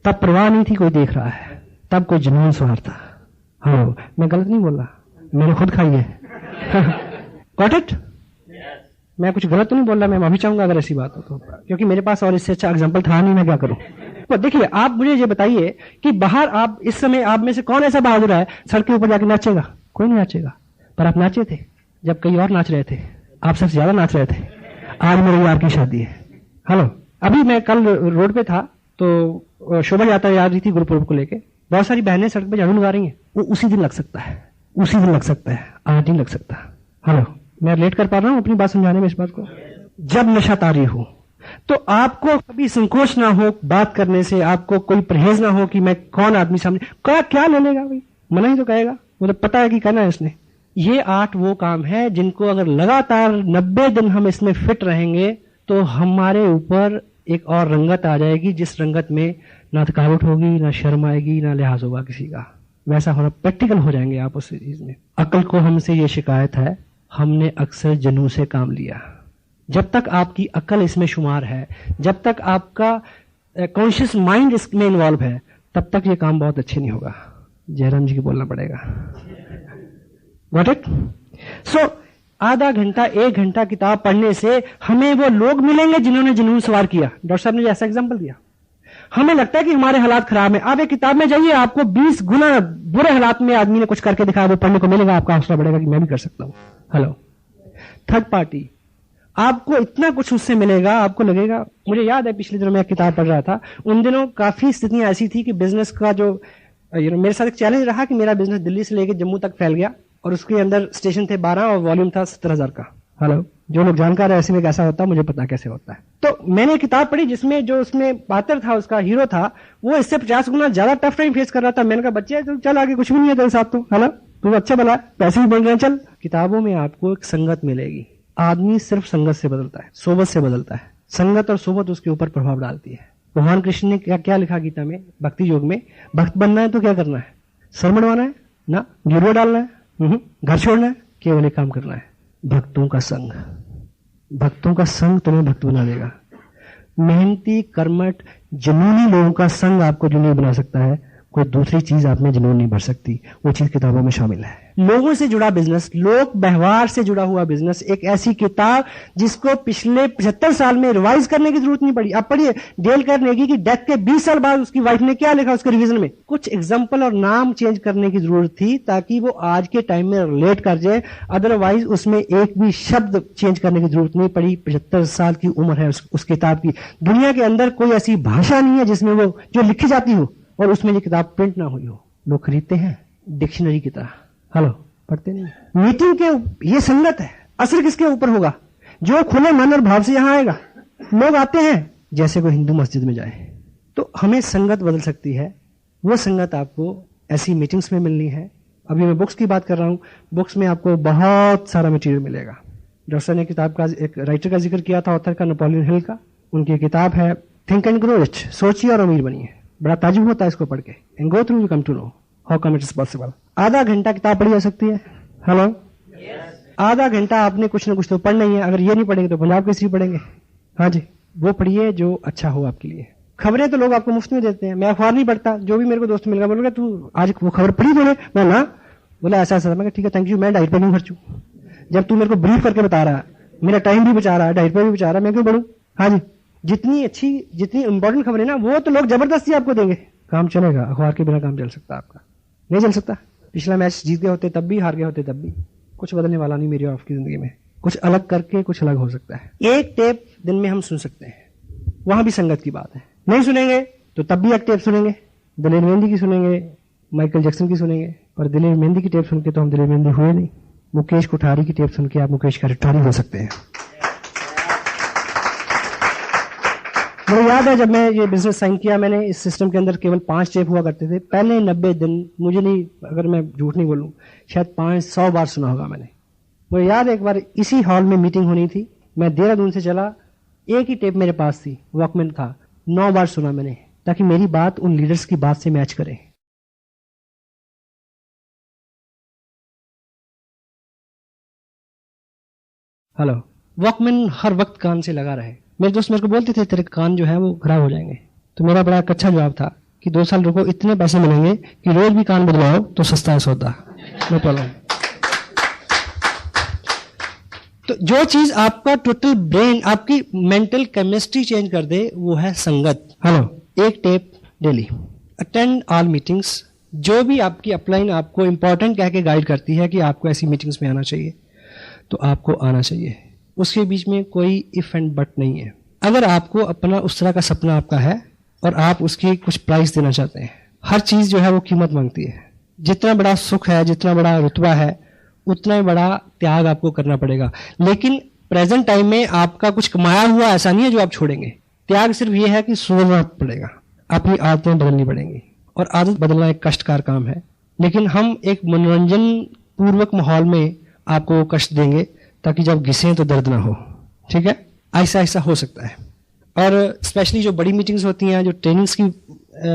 तब परवाह नहीं थी कोई देख रहा है, तब कोई जुनून सवार था। हेलो, मैं गलत नहीं बोल रहा, मैंने खुद खाई है। Got it? मैं कुछ गलत तो नहीं बोल रहा, मैं माफी चाहूंगा अगर ऐसी बात हो तो, क्योंकि मेरे पास और इससे अच्छा एग्जाम्पल था नहीं, मैं क्या करूं। तो देखिए, आप मुझे ये बताइए कि बाहर आप इस समय आप में से कौन ऐसा बहादुर है सड़क के ऊपर जाके नाचेगा? कोई नहीं नाचेगा, पर आप नाचे थे जब कई और नाच रहे थे, आप सबसे ज्यादा नाच रहे थे। आज मेरे यार की शादी है। हेलो, अभी मैं कल रोड पे था तो शोभा यात्रा जा रही थी गुरुपुरब को लेके, बहुत सारी बहनें सड़क पे झाड़ू लगा रही हैं। वो उसी दिन लग सकता है, उसी दिन लग सकता है, आज नहीं लग सकता। हेलो, मैं रिलेट कर पा रहा हूं अपनी बात समझाने में इस बात को। जब नशा तारी हो तो आपको कभी संकोच ना हो बात करने से, आपको कोई परहेज ना हो कि मैं कौन आदमी सामने क्या ले लेगा, भाई मना ही तो कहेगा, मुझे पता है कि कहना है इसने। ये 8 वो काम है जिनको अगर लगातार 90 दिन हम इसमें फिट रहेंगे तो हमारे ऊपर एक और रंगत आ जाएगी, जिस रंगत में ना थकावट होगी, ना शर्म आएगी, ना लिहाज होगा किसी का। वैसा होना, प्रैक्टिकल हो जाएंगे आप उस चीज में। अकल को हमसे ये शिकायत है, हमने अक्सर जुनून से काम लिया। जब तक आपकी अकल इसमें शुमार है, जब तक आपका कॉन्शियस माइंड इसमें इन्वॉल्व है, तब तक ये काम बहुत अच्छे नहीं होगा। जयराम जी को बोलना पड़ेगा। Got it? So, आधा घंटा 1 घंटा किताब पढ़ने से हमें वो लोग मिलेंगे जिन्होंने जुनून सवार किया। डॉक्टर साहब ने ऐसा एग्जांपल दिया। हमें लगता है कि हमारे हालात खराब है, आप एक किताब में जाइए, आपको 20 गुना बुरे हालात में आदमी ने कुछ करके दिखाया, वो पढ़ने को मिलेगा, आपका हौसला बढ़ेगा कि मैं भी कर सकता हूं। हेलो, थर्ड पार्टी, आपको इतना कुछ उससे मिलेगा, आपको लगेगा। मुझे याद है पिछले दिनों मैं एक किताब पढ़ रहा था, उन दिनों काफी स्थितियां ऐसी थी कि बिजनेस का जो मेरे साथ एक चैलेंज रहा कि मेरा बिजनेस दिल्ली से लेकर जम्मू तक फैल गया और उसके अंदर स्टेशन थे 12 और वॉल्यूम था 70,000 का। हेलो, जो लोग जानकार है ऐसे में कैसा होता है मुझे पता कैसे होता है। तो मैंने एक किताब पढ़ी जिसमें जो उसमें पात्र था, उसका हीरो था, वो इससे 50 गुना ज्यादा टफ टाइम फेस कर रहा था। मैंने कहा बच्चे चल आगे, कुछ भी नहीं है तेरे साथ, तो हेलो तू अच्छा भला, पैसे भी बन रहे हैं, चल। किताबों में आपको एक संगत मिलेगी। आदमी सिर्फ संगत से बदलता है, सोबत से बदलता है। संगत और सोबत उसके ऊपर प्रभाव डालती है। भगवान कृष्ण ने क्या लिखा गीता में, भक्ति योग में, भक्त बनना है तो क्या करना है? सर मड़वाना है ना, गिरवा डालना है, घर छोड़ना है, केवल एक काम करना है, भक्तों का संग। भक्तों का संग तुम्हें भक्त बना देगा। मेहनती, कर्मठ, जुनूनी लोगों का संग आपको जुनूनी बना सकता है, कोई दूसरी चीज आप में जुनून नहीं भर सकती। वो चीज किताबों में शामिल है। लोगों से जुड़ा बिजनेस, लोक व्यवहार से जुड़ा हुआ बिजनेस, एक ऐसी किताब जिसको पिछले 75 साल में रिवाइज करने की जरूरत नहीं पड़ी। आप पढ़िए डेल कार्नेगी की डेथ के 20 साल बाद उसकी वाइफ ने क्या लिखा उसके रिवीजन में। कुछ एग्जाम्पल और नाम चेंज करने की जरूरत थी ताकि वो आज के टाइम में रिलेट कर जाए, अदरवाइज उसमें एक भी शब्द चेंज करने की जरूरत नहीं पड़ी। 75 साल की उम्र है उस किताब की। दुनिया के अंदर कोई ऐसी भाषा नहीं है जिसमें वो जो लिखी जाती हो और उसमें ये किताब प्रिंट ना हुई हो। लोग खरीदते हैं डिक्शनरी की तरह, हेलो पढ़ते नहीं। मीटिंग के ये संगत है, असर किसके ऊपर होगा? जो खुले मन और भाव से यहां आएगा। लोग आते हैं जैसे कोई हिंदू मस्जिद में जाए। तो हमें संगत बदल सकती है। वो संगत आपको ऐसी मीटिंग्स में मिलनी है। अभी मैं बुक्स की बात कर रहा हूं, बुक्स में आपको बहुत सारा मटेरियल मिलेगा। डॉक्टर ने किताब का एक राइटर का जिक्र किया था, ऑथर का, नेपोलियन हिल का। उनकी किताब है थिंक एंड ग्रो रिच, सोचिए और अमीर बनिए। बड़ा ताजुब होता है इसको पढ़ के। And go through you come to know how come it is possible. आधा घंटा किताब पढ़ी जा सकती है। हेलो, आधा घंटा आपने कुछ ना कुछ तो पढ़ना ही है। अगर ये नहीं पढ़ेंगे तो पंजाब केसरी पढ़ेंगे। हाँ जी, वो पढ़िए जो अच्छा हो आपके लिए। खबरें तो लोग आपको मुफ्त में देते हैं। मैं अखबार नहीं पढ़ता, जो भी मेरे को दोस्त मिल गया बोल तू आज वो खबर पढ़ी तूने? मैं ना बोला ऐसा ऐसा। मैं ठीक है थैंक यू, मैं डाइट पर नहीं खर्चू। जब तू मेरे को ब्रीफ करके बता रहा है, मेरा टाइम भी बचा रहा है, डाइट पर भी बचा रहा है, मैं क्यों बढ़ू? हाँ जी, जितनी अच्छी जितनी इंपॉर्टेंट खबरें ना वो तो लोग जबरदस्ती आपको देंगे। काम चलेगा, अखबार के बिना काम चल सकता आपका? नहीं चल सकता। पिछला मैच जीत गए होते तब भी, हार गए होते तब भी। कुछ बदलने वाला नहीं मेरी और आपकी जिंदगी में। कुछ अलग करके कुछ अलग हो सकता है। एक टेप दिन में हम सुन सकते हैं, वहां भी संगत की बात है। नहीं सुनेंगे तो तब भी एक टेप सुनेंगे। दिलेर मेहंदी की सुनेंगे, माइकल जैक्सन की सुनेंगे, पर दिलेर मेहंदी की टेप सुन के तो हम दिलेर मेहंदी हुए नहीं। मुकेश कोठारी की टेप सुन के आप मुकेश कटारी हो सकते हैं। मुझे याद है जब मैं ये बिजनेस साइन किया, मैंने इस सिस्टम के अंदर केवल 5 स्टेप हुआ करते थे। पहले 90 दिन, मुझे नहीं, अगर मैं झूठ नहीं बोलूं, शायद 500 बार सुना होगा मैंने। मुझे याद है एक बार इसी हॉल में मीटिंग होनी थी, मैं देहरादून से चला, एक ही टेप मेरे पास थी, वॉकमैन था, 9 बार सुना मैंने, ताकि मेरी बात उन लीडर्स की बात से मैच करे। हेलो, वॉकमैन हर वक्त कान से लगा रहे। मेरे दोस्त मेरे को बोलते थे तेरे कान जो है वो खराब हो जाएंगे, तो मेरा बड़ा अच्छा जवाब था कि 2 साल रुको, इतने पैसे मिलेंगे कि रोज भी कान बदलाओ तो सस्ता है सौदा, नो प्रॉब्लम। तो जो चीज आपका टोटल ब्रेन, आपकी मेंटल केमिस्ट्री चेंज कर दे, वो है संगत। हेलो, एक tape daily, attend all meetings. जो भी आपकी अपलाइन आपको इंपॉर्टेंट कह के गाइड करती है कि आपको ऐसी मीटिंग्स में आना चाहिए, तो आपको आना चाहिए। उसके बीच में कोई इफ एंड बट नहीं है। अगर आपको अपना उस तरह का सपना आपका है और आप उसकी कुछ प्राइस देना चाहते हैं, हर चीज जो है वो कीमत मांगती है। जितना बड़ा सुख है, जितना बड़ा रुतबा है, उतना ही बड़ा त्याग आपको करना पड़ेगा। लेकिन प्रेजेंट टाइम में आपका कुछ कमाया हुआ ऐसा नहीं है जो आप छोड़ेंगे। त्याग सिर्फ ये है कि सुधरना पड़ेगा, अपनी आदतें बदलनी पड़ेंगी, और आदत बदलना एक कष्टकार काम है। लेकिन हम एक मनोरंजन पूर्वक माहौल में आपको कष्ट देंगे ताकि जब घिसें तो दर्द ना हो। ठीक है, ऐसा ऐसा हो सकता है। और स्पेशली जो बड़ी मीटिंग्स होती हैं, जो ट्रेनिंग्स की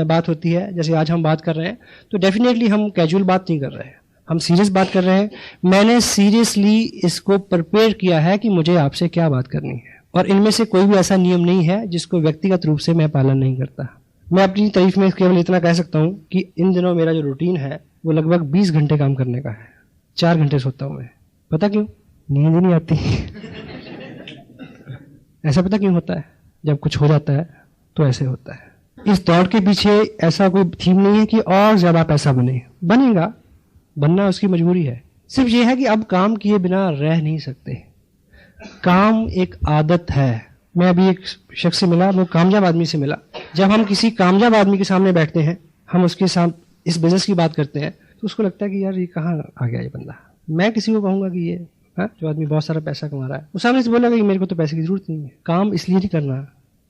बात होती है, जैसे आज हम बात कर रहे हैं, तो डेफिनेटली हम कैजुअल बात नहीं कर रहे हैं, हम सीरियस बात कर रहे हैं। मैंने सीरियसली इसको प्रिपेयर किया है कि मुझे आपसे क्या बात करनी है, और इनमें से कोई भी ऐसा नियम नहीं है जिसको व्यक्तिगत रूप से मैं पालन नहीं करता। मैं अपनी तारीफ में केवल इतना कह सकता हूँ कि इन दिनों मेरा जो रूटीन है वो लगभग 20 घंटे काम करने का है। 4 घंटे सोता हूँ मैं। पता क्यों? नींद ही नहीं आती। ऐसा पता क्यों होता है? जब कुछ हो जाता है तो ऐसे होता है। इस दौड़ के पीछे ऐसा कोई थीम नहीं है कि और ज्यादा पैसा बने, बनेगा, बनना उसकी मजबूरी है। सिर्फ ये है कि अब काम किए बिना रह नहीं सकते। काम एक आदत है। मैं अभी एक शख्स से मिला, वो कामयाब आदमी से मिला। जब हम किसी कामयाब आदमी के सामने बैठते हैं, हम उसके साथ इस बिजनेस की बात करते हैं, तो उसको लगता है कि यार ये कहाँ आ गया ये बंदा। मैं किसी को कहूंगा कि ये जो आदमी बहुत सारा पैसा कमा रहा है, वो सामने से बोलेगा कि मेरे को तो पैसे की जरूरत नहीं है। काम इसलिए नहीं करना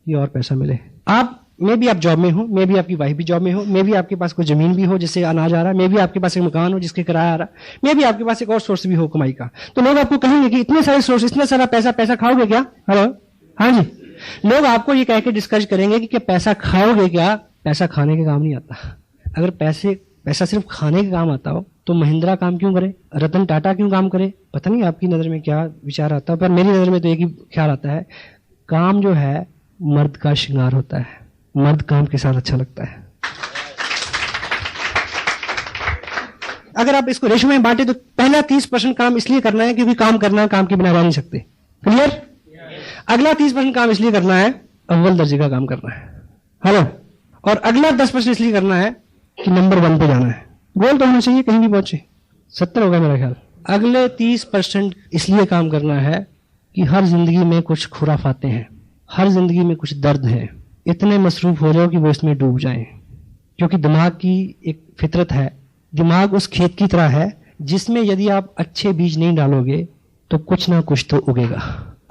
कि और पैसा मिले। आप में भी आप जॉब में हो, मे भी आपकी वाइफ भी जॉब में हो, मे भी आपके पास कोई जमीन भी हो जिससे अनाज आ रहा है, मे भी आपके पास एक मकान हो जिसके किराया आ रहा है, मे भी आपके पास एक और सोर्स भी हो कमाई का। तो लोग आपको कहेंगे कि इतने सारे सोर्स, इतना सारा पैसा खाओगे क्या? हेलो, हाँ जी, लोग आपको ये कह के डिस्कस करेंगे कि क्या पैसा खाओगे क्या? पैसा खाने के काम नहीं आता। अगर पैसा सिर्फ खाने के काम आता हो तो महिंद्रा काम क्यों करे, रतन टाटा क्यों काम करे? पता नहीं आपकी नजर में क्या विचार आता है, पर मेरी नजर में तो एक ही ख्याल आता है, काम जो है मर्द का श्रृंगार होता है, मर्द काम के साथ अच्छा लगता है। अगर आप इसको रेशो में बांटे तो पहला 30% काम इसलिए करना है क्योंकि काम करना है, काम के बिना रह नहीं सकते। क्लियर? अगला 30% काम इसलिए करना है, अव्वल दर्जे का काम करना है। हेलो, और अगला 10% इसलिए करना है कि नंबर 1 पे जाना है। गोल तो होना चाहिए, कहीं भी पहुंचे। 70 होगा मेरा ख्याल। अगले 30% इसलिए काम करना है कि हर जिंदगी में कुछ खुराफाते हैं, हर जिंदगी में कुछ दर्द है। इतने मसरूफ हो जाओ कि वो इसमें डूब जाएं, क्योंकि दिमाग की एक फितरत है। दिमाग उस खेत की तरह है जिसमें यदि आप अच्छे बीज नहीं डालोगे तो कुछ ना कुछ तो उगेगा।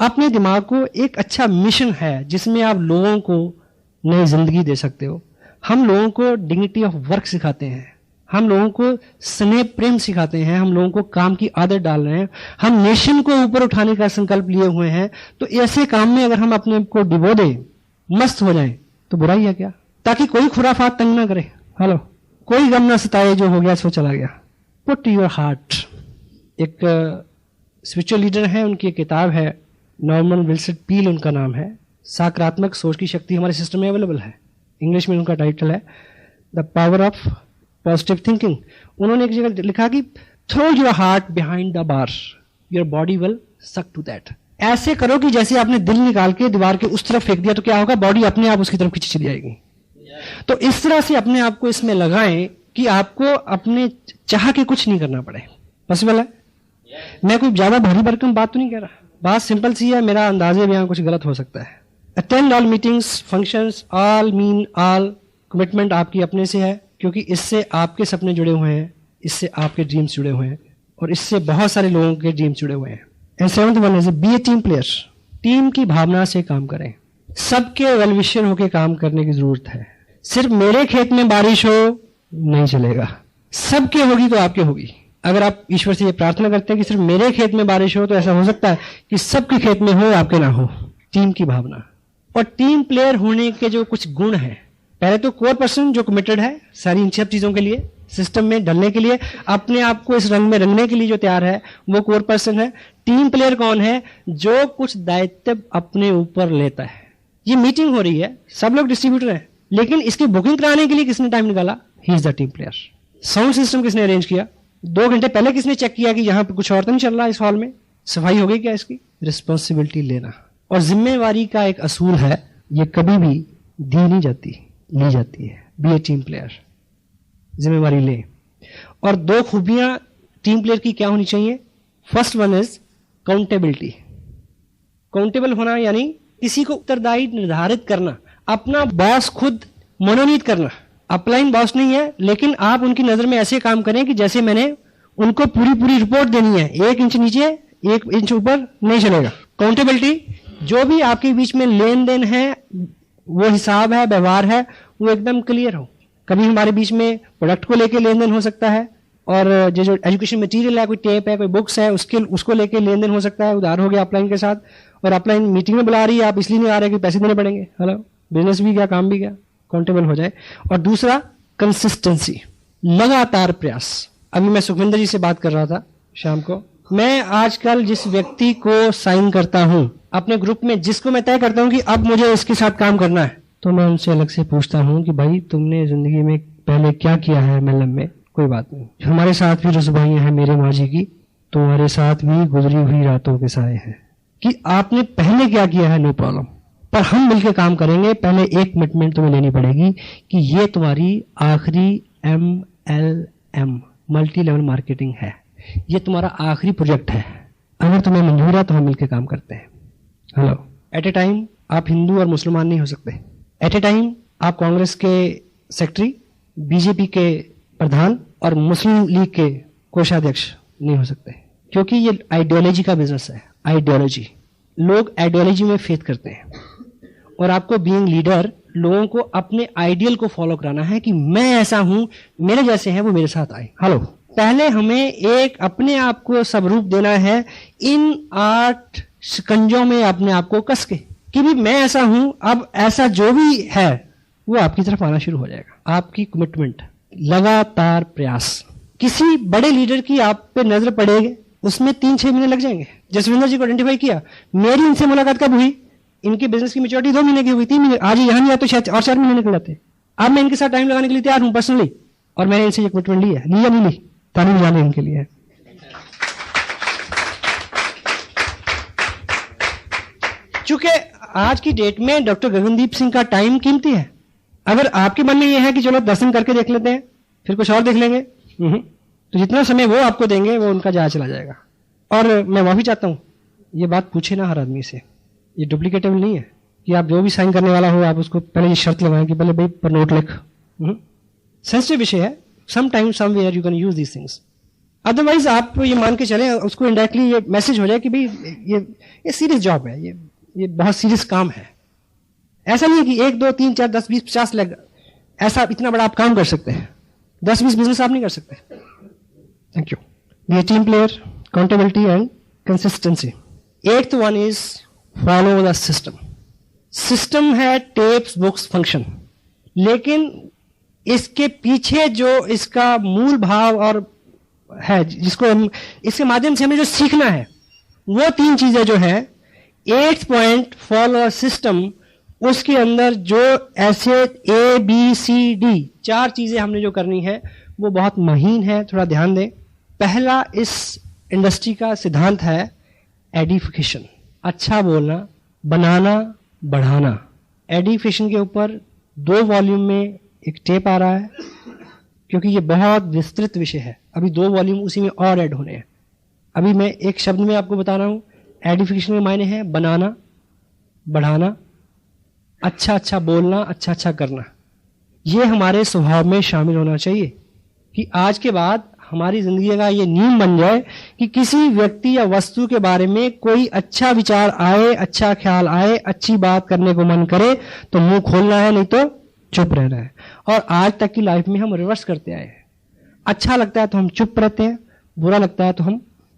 अपने दिमाग को एक अच्छा मिशन है जिसमें आप लोगों को नई जिंदगी दे सकते हो। हम लोगों को डिग्निटी ऑफ वर्क सिखाते हैं, हम लोगों को स्नेह प्रेम सिखाते हैं, हम लोगों को काम की आदत डाल रहे हैं, हम नेशन को ऊपर उठाने का संकल्प लिए हुए हैं। तो ऐसे काम में अगर हम अपने को डिबो दें, मस्त हो जाएं, तो बुराई है क्या? ताकि कोई खुराफात तंग ना करे। हेलो, कोई गम ना सताए, जो हो गया सो चला गया। Put your heart. एक स्पिरिचुअल लीडर है, उनकी एक किताब है, नॉर्मन विल्सन पील उनका नाम है। सकारात्मक सोच की शक्ति हमारे सिस्टम में अवेलेबल है। इंग्लिश में उनका टाइटल है the power of positive thinking. उन्होंने एक जगह लिखा कि throw your heart behind the bar, your body will suck to that. ऐसे करो कि जैसे आपने दिल निकाल के दीवार के उस तरफ फेंक दिया तो क्या होगा, बॉडी अपने आप उसकी तरफ खींची चली जाएगी। तो इस तरह से अपने आप को इसमें लगाएं कि आपको अपने चाह के कुछ नहीं करना पड़े। पॉसिबल है? मैं कोई ज्यादा भारी भरकम बात तो नहीं कह रहा, बात सिंपल सी है। मेरा अंदाजे में यहाँ कुछ गलत हो सकता है। Attend all meetings, functions, all mean all. Commitment आपकी अपने से है, क्योंकि इससे आपके सपने जुड़े हुए हैं, इससे आपके ड्रीम्स जुड़े हुए हैं, और इससे बहुत सारे लोगों के ड्रीम्स जुड़े हुए हैं। And 7th one is be a team player. Team की भावना से काम करें। सबके वेलविशर होकर काम करने की जरूरत है। सिर्फ मेरे खेत में बारिश हो नहीं चलेगा, सबके होगी तो आपके होगी। अगर आप ईश्वर से ये प्रार्थना करते हैं कि सिर्फ मेरे खेत में बारिश हो, तो ऐसा हो सकता है कि सबके खेत में हो, आपके ना हो। टीम की भावना और टीम प्लेयर होने के जो कुछ गुण हैं, पहले तो कोर पर्सन जो कमिटेड है सारी इन सब चीजों के लिए, सिस्टम में ढलने के लिए, अपने आप को इस रंग में रंगने के लिए जो तैयार है, वो कोर पर्सन है। टीम प्लेयर कौन है? जो कुछ दायित्व अपने ऊपर लेता है। ये मीटिंग हो रही है, सब लोग डिस्ट्रीब्यूटर हैं, लेकिन इसकी बुकिंग कराने के लिए किसने टाइम निकाला? He is the team player. Sound system किसने अरेंज किया? 2 घंटे पहले किसने चेक किया कि यहां पे कुछ और तो नहीं चल रहा, इस हॉल में सफाई हो गई क्या? इसकी रिस्पॉन्सिबिलिटी लेना और जिम्मेवारी का एक असूल है, ये कभी भी दी नहीं जाती, ली जाती है। बी ए टीम प्लेयर, जिम्मेवारी ले। और 2 खूबियां टीम प्लेयर की क्या होनी चाहिए? First one is accountability. Countable होना यानी किसी को उत्तरदायी निर्धारित करना, अपना बॉस खुद मनोनीत करना। अपलाइन बॉस नहीं है, लेकिन आप उनकी नजर में ऐसे काम करें कि जैसे मैंने उनको पूरी रिपोर्ट देनी है, 1 इंच नीचे 1 इंच ऊपर नहीं चलेगा। काउंटेबिलिटी, जो भी आपके बीच में लेन देन है, वो हिसाब है, व्यवहार है, वो एकदम क्लियर हो। कभी हमारे बीच में प्रोडक्ट को लेके लेन देन हो सकता है, और जो एजुकेशन मटेरियल है, कोई टेप है, कोई बुक्स है, उसको लेके लेन देन हो सकता है। उधार हो गया अपलाइन के साथ, और अपलाइन मीटिंग में बुला रही है, आप इसलिए नहीं आ रहे कि पैसे देने पड़ेंगे। हेलो, बिजनेस भी गया, काम भी गया, काउंटेबल हो जाए। और दूसरा कंसिस्टेंसी, लगातार प्रयास। अभी मैं सुखविंदर जी से बात कर रहा था शाम को। मैं आजकल जिस व्यक्ति को साइन करता हूं अपने ग्रुप में, जिसको मैं तय करता हूं कि अब मुझे इसके साथ काम करना है, तो मैं उनसे अलग से पूछता हूं कि भाई तुमने जिंदगी में पहले क्या किया है एमएलएम में? कोई बात नहीं, हमारे साथ भी रुसवाइयां हैं मेरे माँ जी की, तुम्हारे साथ भी गुजरी हुई रातों के साए हैं। कि आपने पहले क्या किया है, नो प्रॉब्लम, पर हम मिलकर काम करेंगे। पहले एक कमिटमेंट तुम्हें लेनी पड़ेगी कि ये तुम्हारी आखिरी MLM, मल्टी लेवल मार्केटिंग है, ये तुम्हारा आखिरी प्रोजेक्ट है। अगर तुम्हें मंजूर है तो हम मिलकर काम करते हैं। हेलो, एट ए टाइम आप हिंदू और मुसलमान नहीं हो सकते। एट ए टाइम आप कांग्रेस के सेक्रेटरी, बीजेपी के प्रधान और मुस्लिम लीग के कोषाध्यक्ष नहीं हो सकते, क्योंकि ये आइडियोलॉजी का बिजनेस है। आइडियोलॉजी, लोग आइडियोलॉजी में फेथ करते हैं, और आपको बीइंग लीडर लोगों को अपने आइडियल को फॉलो कराना है कि मैं ऐसा हूं, मेरे जैसे हैं वो मेरे साथ आए। हेलो, पहले हमें एक अपने आप को स्वरूप देना है, इन 8 शिकंजों में अपने आप को कस के कि भी मैं ऐसा हूं। अब ऐसा जो भी है वो आपकी तरफ आना शुरू हो जाएगा। आपकी कमिटमेंट, लगातार प्रयास। किसी बड़े लीडर की आप पे नजर पड़ेगी, उसमें 3-6 महीने लग जाएंगे। जसविंदर जी को आइडेंटिफाई किया, मेरी इनसे मुलाकात कब हुई? इनकी बिजनेस की मैच्योरिटी 2 महीने की हुई, 3 महीने। आज यहां नहीं आते, शायद और 4 महीने निकल जाते। अब मैं इनके साथ टाइम लगाने के लिए तैयार हूं पर्सनली, और मैंने इनसे कमिटमेंट ली है। ली या नहीं ली? तारीफ जाने इनके लिए। चूंकि आज की डेट में डॉक्टर गगनदीप सिंह का टाइम कीमती है। अगर आपके मन में यह है कि चलो दर्शन करके देख लेते हैं, फिर कुछ और देख लेंगे, तो जितना समय वो आपको देंगे वो उनका जाया चला जाएगा। और मैं माफी चाहता हूं, ये बात पूछे ना हर आदमी से, ये डुप्लीकेटेबल नहीं है कि आप जो भी साइन करने वाला हो आप उसको पहले ये शर्त लगाएं कि पहले भाई पर नोट लिख। सेंसिटिव विषय है, some time somewhere you can use these things. Otherwise आप ये मान के चलें, उसको इनडायरेक्टली ये मैसेज हो जाए कि भाई ये सीरियस जॉब है, ये बहुत सीरियस काम है। ऐसा नहीं है कि 1, 2, 3, 4, 10, 20, 50 लग, ऐसा इतना बड़ा आप काम कर सकते हैं, 10-20 बिजनेस आप नहीं कर सकते। Thank you. Be a team player, accountability and consistency. 8th one is follow the system. System है टेप्स, बुक्स, फंक्शन, लेकिन इसके पीछे जो इसका मूल भाव और है, जिसको हम इसके माध्यम से हमें जो सीखना है, वो 3 चीजें जो है 8th पॉइंट फॉलो सिस्टम, उसके अंदर जो ऐसे ABCD 4 चीजें हमने जो करनी है वो बहुत महीन है, थोड़ा ध्यान दें। पहला इस इंडस्ट्री का सिद्धांत है एडिफिकेशन, अच्छा बोलना, बनाना, बढ़ाना। एडिफिकेशन के ऊपर 2 वॉल्यूम में एक टेप आ रहा है, क्योंकि ये बहुत विस्तृत विषय है। अभी 2 वॉल्यूम उसी में और ऐड होने हैं। अभी मैं एक शब्द में आपको बता रहा हूं, एडिफिकेशन के मायने हैं बनाना, बढ़ाना, अच्छा बोलना, अच्छा करना। ये हमारे स्वभाव में शामिल होना चाहिए कि आज के बाद हमारी जिंदगी का ये नियम बन जाए कि किसी व्यक्ति या वस्तु के बारे में कोई अच्छा विचार आए, अच्छा ख्याल आए, अच्छी बात करने को मन करे तो मुंह खोलना है, नहीं तो चुप रहना है। और आज तक की लाइफ में हम रिवर्स करते आए हैं। अच्छा लगता है तो हम चुप रहते हैं, बुरा लगता है तो हम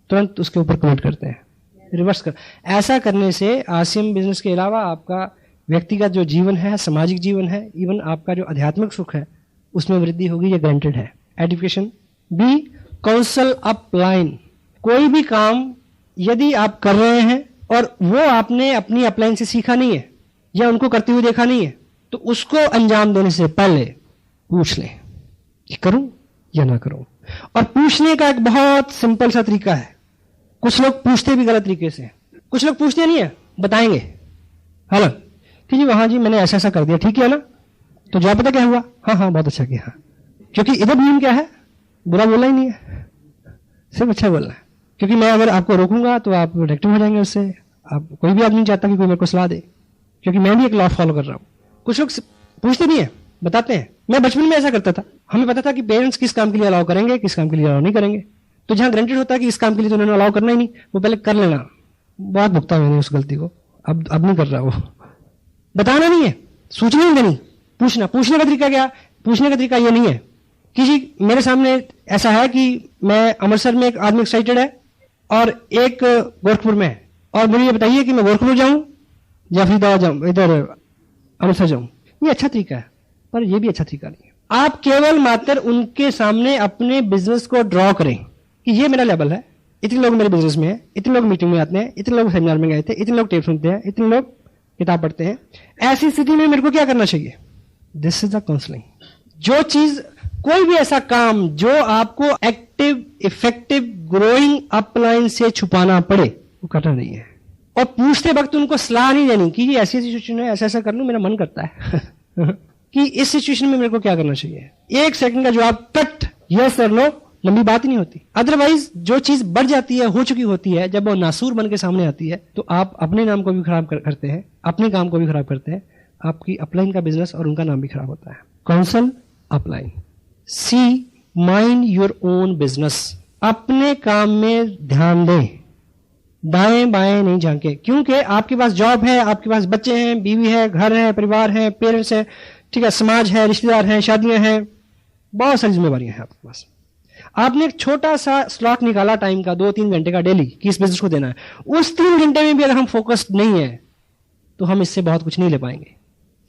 तुरंत उसके ऊपर कमेंट करते हैं, रिवर्स कर। ऐसा करने से आरसीएम बिजनेस के अलावा आपका व्यक्तिगत जो जीवन है, सामाजिक जीवन है, इवन आपका जो आध्यात्मिक सुख है उसमें वृद्धि होगी, ये ग्रांटेड है। Education be, counsel upline. कोई भी काम यदि आप कर रहे हैं और वो आपने अपनी अपलाइन से सीखा नहीं है या उनको करते हुए देखा नहीं है, तो उसको अंजाम देने से पहले पूछ लें कि करूं या ना करूं। और पूछने का एक बहुत सिंपल सा तरीका है। कुछ लोग पूछते भी गलत तरीके से, कुछ लोग पूछते नहीं है, बताएंगे हेलो कि जी वहां जी मैंने ऐसा ऐसा कर दिया, ठीक है ना, तो जवाब पता क्या हुआ, हाँ हाँ बहुत अच्छा किया। क्योंकि इधर नियम क्या है, बुरा बोलना ही नहीं है, सिर्फ अच्छा बोलना है। क्योंकि मैं अगर आपको रोकूंगा तो आप नेगेटिव हो जाएंगे उससे। आप कोई भी आदमी नहीं चाहता कि कोई मेरे को सलाह दे, क्योंकि मैं भी एक लॉ फॉलो कर रहा हूँ। कुछ लोग पूछते नहीं है, बताते हैं। मैं बचपन में ऐसा करता था, हमें पता था कि पेरेंट्स किस काम के लिए अलाउ करेंगे, किस काम के लिए अलाउ नहीं करेंगे। तो जहां ग्रांटेड होता है कि इस काम के लिए तो उन्होंने अलाउ करना ही नहीं, वो पहले कर लेना। बहुत भुगता मैंने उस गलती को, अब नहीं कर रहा। वो बताना नहीं है, सूचना नहीं देनी, पूछना। पूछने का तरीका क्या, पूछने का तरीका ये नहीं है कि जी मेरे सामने ऐसा है कि मैं अमृतसर में एक आदमी एक्साइटेड है और एक गोरखपुर में है, और मुझे ये बताइए कि मैं गोरखपुर जाऊं या फरीदाबाद जाऊं, इधर अमृतसर जाऊं। ये अच्छा तरीका है, पर ये भी अच्छा तरीका नहीं है। आप केवल मात्र उनके सामने अपने बिजनेस को ड्रॉ करें कि ये मेरा लेवल है, इतने लोग मेरे बिजनेस में है, इतने लोग मीटिंग में आते हैं, इतने लोग सेमिनार में गए थे, इतने लोग टेप सुनते हैं, इतने लोग किताब पढ़ते हैं। ऐसी स्थिति में मेरे को क्या करना चाहिए, दिस इज द काउंसलिंग। जो चीज, कोई भी ऐसा काम जो आपको एक्टिव, इफेक्टिव, ग्रोइंग अपलाइन से छुपाना पड़े, वो करना नहीं है। और पूछते वक्त उनको सलाह नहीं देनी कि ऐसी ऐसी सिचुएशन है, ऐसा ऐसा कर लूं, मेरा मन करता है कि इस सिचुएशन में मेरे को क्या करना चाहिए। 1 सेकंड का जवाब कट, यस और नो, लंबी बात ही नहीं होती। अदरवाइज जो चीज बढ़ जाती है, हो चुकी होती है, जब वो नासूर बन के सामने आती है तो आप अपने नाम को भी खराब करते हैं, अपने काम को भी खराब करते हैं, आपकी अपलाइन का बिजनेस और उनका नाम भी खराब होता है। Counsel upline. See, mind your own business. अपने काम में ध्यान दें, दाएं बाएं नहीं झांके। क्योंकि आपके पास जॉब है, आपके पास बच्चे हैं, बीवी है, घर है, परिवार है, पेरेंट्स है, ठीक है, समाज है, रिश्तेदार हैं, शादियां हैं, बहुत सारी जिम्मेवारियां हैं आपके पास। आपने एक छोटा सा स्लॉट निकाला टाइम का, 2-3 घंटे का डेली, कि इस बिजनेस को देना है। उस 3 घंटे में भी अगर हम फोकस्ड नहीं है तो हम इससे बहुत कुछ नहीं ले पाएंगे।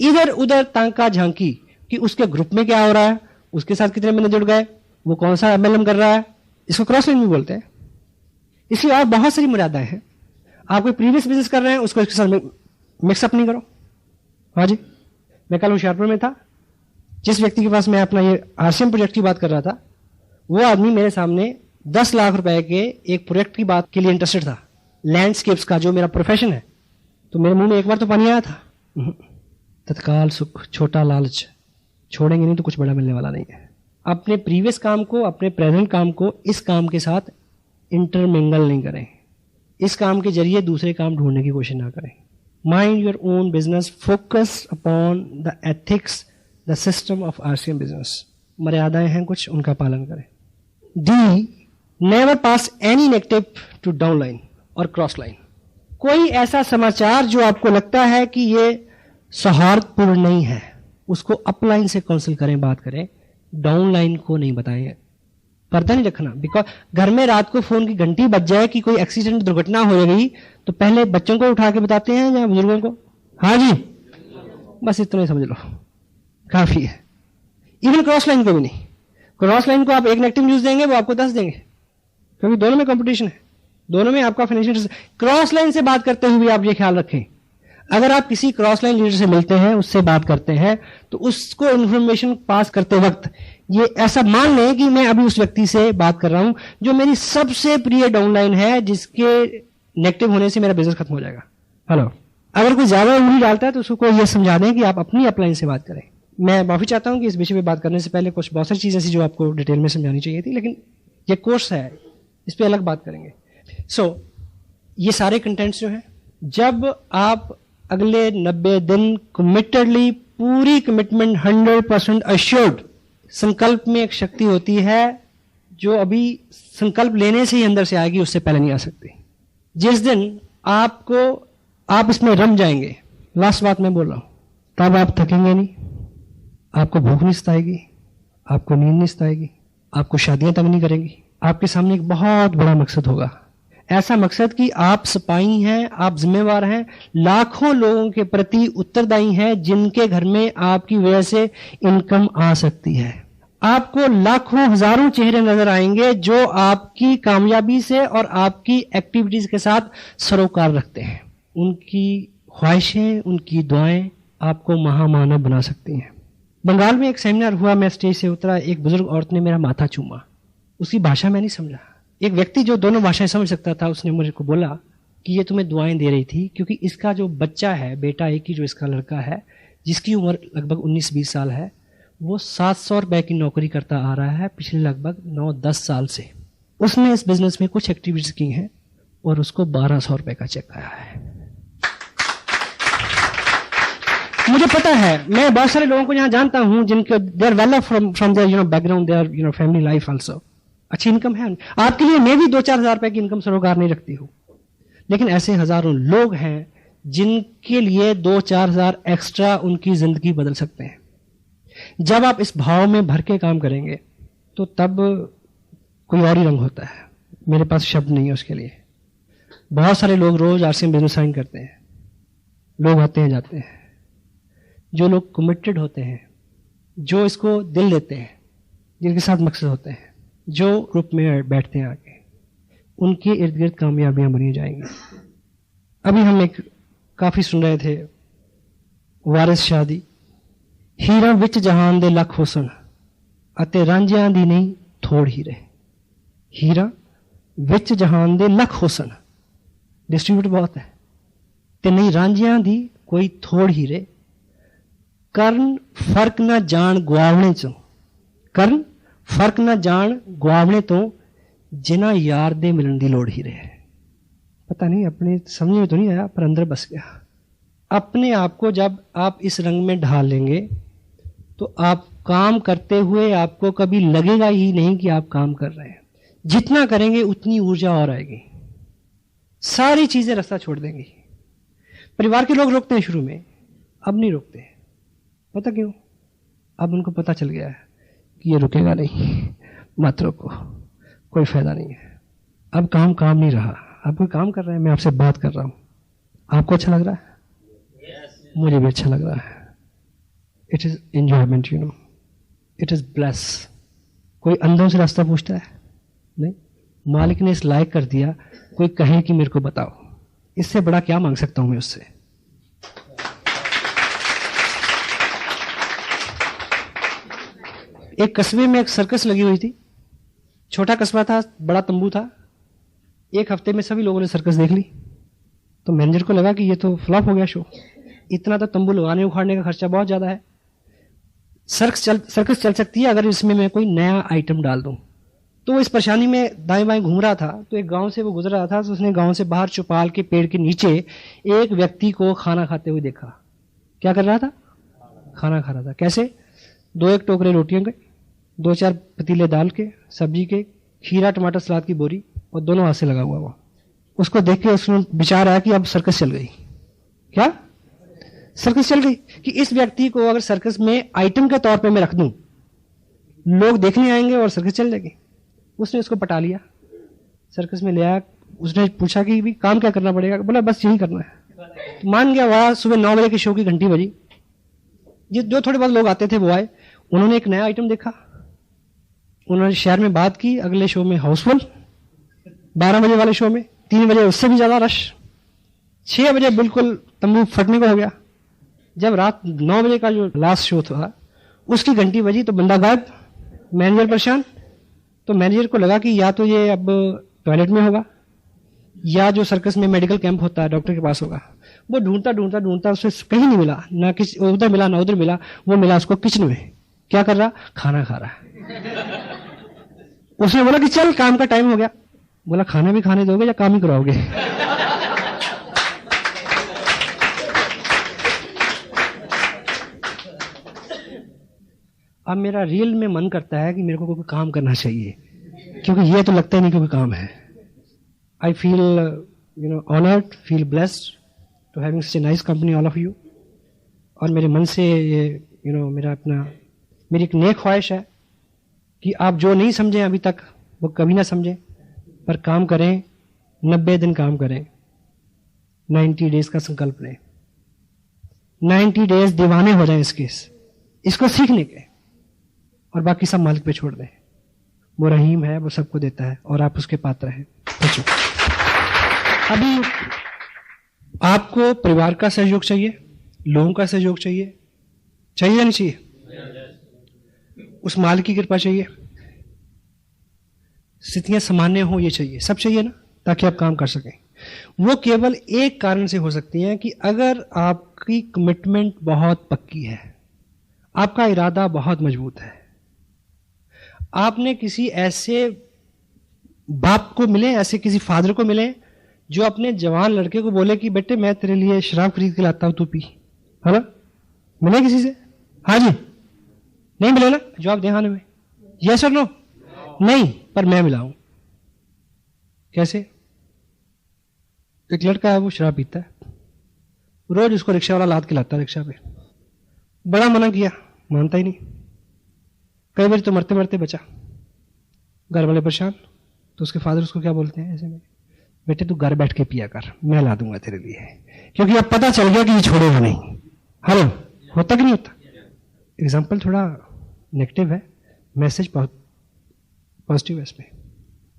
इधर उधर तांका झांकी कि उसके ग्रुप में क्या हो रहा है, उसके साथ कितने बंदे जुड़ गए, वो कौन सा एमएलएम कर रहा है, इसको क्रॉस लाइन भी बोलते हैं। इसलिए और बहुत सारी मर्यादाएं हैं। आप कोई प्रीवियस बिजनेस कर रहे हैं, उसको इसके साथ मिक्सअप नहीं करो। हाँ जी, मैं कल होशियारपुर में था, जिस व्यक्ति के पास मैं अपना ये आरसीएम प्रोजेक्ट की बात कर रहा था, वो आदमी मेरे सामने 10 लाख रुपए के एक प्रोजेक्ट की बात के लिए इंटरेस्टेड था, लैंडस्केप्स का, जो मेरा प्रोफेशन है। तो मेरे मुंह में एक बार तो पानी आया था। तत्काल सुख, छोटा लालच, छोड़ेंगे नहीं तो कुछ बड़ा मिलने वाला नहीं है। अपने प्रीवियस काम को, अपने प्रेजेंट काम को इस काम के साथ इंटरमिंगल नहीं करें। इस काम के जरिए दूसरे काम ढूंढने की कोशिश ना करें। Mind your own business, focus upon the ethics, the system of RCM business. मर्यादाएं हैं कुछ, उनका पालन करें। D, never pass any negative to downline और क्रॉस लाइन। कोई ऐसा समाचार जो आपको लगता है कि ये सौहार्दपूर्ण नहीं है, उसको अपलाइन से काउंसिल करें, बात करें, डाउनलाइन को नहीं बताएं। पर्दा नहीं रखना। बिकॉज घर में रात को फोन की घंटी बज जाए कि कोई एक्सीडेंट, दुर्घटना हो गई, तो पहले बच्चों को उठा के बताते हैं या बुजुर्गों को? हाँ जी, बस इतना ही समझ लो, काफी है। इवन क्रॉस लाइन को भी नहीं। क्रॉस लाइन को आप एक नेगेटिव न्यूज देंगे, वो आपको 10 देंगे, क्योंकि दोनों में कंपटीशन है, दोनों में आपका फाइनेंशियल। क्रॉस लाइन से बात करते हुए आप ये ख्याल रखें, अगर आप किसी क्रॉस लाइन लीडर से मिलते हैं, उससे बात करते हैं, तो उसको इंफॉर्मेशन पास करते वक्त ये ऐसा मान लें कि मैं अभी उस व्यक्ति से बात कर रहा हूं जो मेरी सबसे प्रिय डाउनलाइन है, जिसके नेगेटिव होने से मेरा बिजनेस खत्म हो जाएगा। हेलो, अगर कोई ज्यादा उंगली डालता है तो उसको ये समझा दें कि आप अपनी अपलाइन से बात करें। मैं माफी चाहता हूं कि इस विषय पे बात करने से पहले कुछ बहुत सारी चीजें ऐसी जो आपको डिटेल में समझानी चाहिए थी, लेकिन ये कोर्स है, इस पे अलग बात करेंगे। ये सारे कंटेंट्स जो हैं, जब आप अगले 90 दिन कमिटेडली, पूरी कमिटमेंट, 100% अश्योर्ड, संकल्प में एक शक्ति होती है जो अभी संकल्प लेने से ही अंदर से आएगी, उससे पहले नहीं आ सकती। जिस दिन आप इसमें रम जाएंगे, लास्ट बात मैं बोल रहा हूं, तब आप थकेंगे नहीं, आपको भूख नहीं सताएगी, आपको नींद नहीं सताएगी, आपको शादियां तंग नहीं करेंगी। आपके सामने एक बहुत बड़ा मकसद होगा, ऐसा मकसद कि आप सिपाही हैं, आप जिम्मेवार हैं, लाखों लोगों के प्रति उत्तरदायी हैं, जिनके घर में आपकी वजह से इनकम आ सकती है। आपको लाखों हजारों चेहरे नजर आएंगे जो आपकी कामयाबी से और आपकी एक्टिविटीज के साथ सरोकार रखते हैं। उनकी ख्वाहिशें, उनकी दुआएं आपको महामानव बना सकती हैं। बंगाल में एक सेमिनार हुआ, मैं स्टेज से उतरा, एक बुजुर्ग औरत ने मेरा माथा चूमा। उसकी भाषा मैं नहीं समझा। एक व्यक्ति जो दोनों भाषाएं समझ सकता था, उसने मुझे को बोला कि ये तुम्हें दुआएं दे रही थी क्योंकि इसका जो बच्चा है, बेटा एक ही जो इसका लड़का है, जिसकी उम्र लगभग 19-20 साल है, वो 700 रुपए की नौकरी करता आ रहा है पिछले लगभग 9-10 साल से। उसने इस बिजनेस में कुछ एक्टिविटीज की हैं और उसको 1200 रुपए का चेक आया है। मुझे पता है, मैं बहुत सारे लोगों को यहाँ जानता हूँ जिनके they are well from their background, their family life also, अच्छी इनकम है। आपके लिए मैं भी 2-4 हज़ार रुपए की इनकम सरोकार नहीं रखती हूँ, लेकिन ऐसे हजारों लोग हैं जिनके लिए 2-4 हज़ार एक्स्ट्रा उनकी जिंदगी बदल सकते हैं। जब आप इस भाव में भर के काम करेंगे तो तब कोई और ही रंग होता है। मेरे पास शब्द नहीं है उसके लिए। बहुत सारे लोग रोज आरसीएम बिजनेस साइन करते हैं, लोग आते हैं जाते हैं। जो लोग कमिटेड होते हैं, जो इसको दिल देते हैं, जिनके साथ मकसद होते हैं, जो ग्रुप में बैठते हैं आके, उनके इर्द गिर्द कामयाबियां बनी जाएंगी। अभी हम एक काफी सुन रहे थे, वारिस शाह दी, हीरा विच जहान दे लख हुसन अते रांझियां दी नहीं थोड़ हीरे। हीरा विच जहान दे लख हुसन, डिस्ट्रीब्यूट बहुत है, ते नहीं रांझियां दी कोई थोड़ हीरे। करन फर्क ना जान गुआवणे चों, करन फर्क ना जान गुआवणे तो जिना यार दे मिलन दी लोड़ ही रहे। पता नहीं, अपने समझ में तो नहीं आया पर अंदर बस गया। अपने आप को जब आप इस रंग में ढाल लेंगे तो आप काम करते हुए आपको कभी लगेगा ही नहीं कि आप काम कर रहे हैं। जितना करेंगे उतनी ऊर्जा और आएगी, सारी चीजें रास्ता छोड़ देंगी। परिवार के लोग रोकते हैं शुरू में, अब नहीं रोकते। पता क्यों? अब उनको पता चल गया है कि ये रुकेगा नहीं, मत रोको, कोई फायदा नहीं है। अब काम नहीं रहा, अब कोई काम कर रहे हैं, मैं आपसे बात कर रहा हूं, आपको अच्छा लग रहा है? मुझे भी अच्छा लग रहा है। It is enjoyment, it is bless. कोई अंधों से रास्ता पूछता है? नहीं। मालिक ने इस लायक कर दिया, कोई कहे कि मेरे को बताओ, इससे बड़ा क्या मांग सकता हूं मैं उससे? एक कस्बे में एक सर्कस लगी हुई थी, छोटा कस्बा था, बड़ा तंबू था। एक हफ्ते में सभी लोगों ने सर्कस देख ली, तो मैनेजर को लगा कि ये तो फ्लॉप हो गया शो। इतना तो तंबू लगाने उखाड़ने का खर्चा बहुत ज्यादा है। सर्कस चल सकती है अगर इसमें मैं कोई नया आइटम डाल दूं। तो वो इस परेशानी में दाएं बाएं घूम रहा था, तो एक गांव से वो गुजर रहा था, तो उसने गांव से बाहर चौपाल के पेड़ के नीचे एक व्यक्ति को खाना खाते हुए देखा। क्या कर रहा था? खाना खा रहा था। कैसे? 2-1 टोकरे रोटियों के, 2-4 पतीले दाल के, सब्जी के, खीरा टमाटर सलाद की बोरी, और दोनों हाथ से लगा हुआ वो। उसको देख के उसने विचार आया कि अब सर्कस चल गई। क्या सर्कस चल गई? कि इस व्यक्ति को अगर सर्कस में आइटम के तौर पे मैं रख दूं, लोग देखने आएंगे और सर्कस चल जाएगी। उसने उसको पटा लिया, सर्कस में ले आया। उसने पूछा कि भी काम क्या करना पड़ेगा? बोला बस यही करना है। मान गया। वहां सुबह 9 बजे के शो की घंटी बजी। जो थोड़े बहुत लोग आते थे वो आए, उन्होंने एक नया आइटम देखा, उन्होंने शहर में बात की। अगले शो में हाउसफुल, 12 बजे वाले शो में 3 बजे उससे भी ज्यादा रश, 6 बजे बिल्कुल तंबू फटने को हो गया। जब रात 9 बजे का जो लास्ट शो था उसकी घंटी बजी तो बंदा गायब, मैनेजर परेशान। तो मैनेजर को लगा कि या तो ये अब टॉयलेट में होगा या जो सर्कस में मेडिकल कैंप होता है डॉक्टर के पास होगा। वो ढूंढता उसे कहीं नहीं मिला, ना किसी उधर मिला ना उधर मिला। वो मिला उसको किचन में। क्या कर रहा? खाना खा रहा। उसने बोला कि चल काम का टाइम हो गया। बोला खाना भी खाने दोगे या काम ही कराओगे? अब मेरा रियल में मन करता है कि मेरे को कोई काम करना चाहिए, क्योंकि ये तो लगता ही नहीं कि कोई काम है। I feel honoured, feel blessed to having such a nice company all of you. और मेरे मन से ये मेरी एक नेक ख्वाहिश है कि आप जो नहीं समझें अभी तक वो कभी ना समझें, पर काम करें, 90 दिन काम करें, 90 डेज का संकल्प लें, 90 डेज दीवाने हो जाएं इसको सीखने के, और बाकी सब मालिक पे छोड़ दें। वो रहीम है, वो सबको देता है और आप उसके पात्र हैं। अभी आपको परिवार का सहयोग चाहिए, लोगों का सहयोग चाहिए, चाहिए या नहीं चाहिए? उस मालिक की कृपा चाहिए, स्थितियां सामान्य हो ये चाहिए, सब चाहिए ना, ताकि आप काम कर सकें। वो केवल एक कारण से हो सकती है कि अगर आपकी कमिटमेंट बहुत पक्की है, आपका इरादा बहुत मजबूत है, आपने किसी ऐसे बाप को मिले, ऐसे किसी फादर को मिले जो अपने जवान लड़के को बोले कि बेटे मैं तेरे लिए शराब खरीद के लाता हूं, तू पी, है ना? मिले किसी से? हाँ जी, नहीं मिले ना? जवाब दे हाँ में, यस और नो? नहीं, पर मैं मिला हूं। कैसे? एक लड़का है, वो शराब पीता है, रोज उसको रिक्शा वाला लाद के लाता है रिक्शा पे, बड़ा मना किया, मानता ही नहीं, कई बार तो मरते मरते बचा, घर वाले परेशान, तो उसके फादर उसको क्या बोलते हैं ऐसे में, बेटे तू घर बैठ के पिया कर, मैं ला दूंगा तेरे लिए, क्योंकि अब पता चल गया कि ये छोड़ेगा नहीं। हेलो, होता कि नहीं होता? एग्जाम्पल थोड़ा नेगेटिव है, मैसेज बहुत पॉजिटिव है इसमें।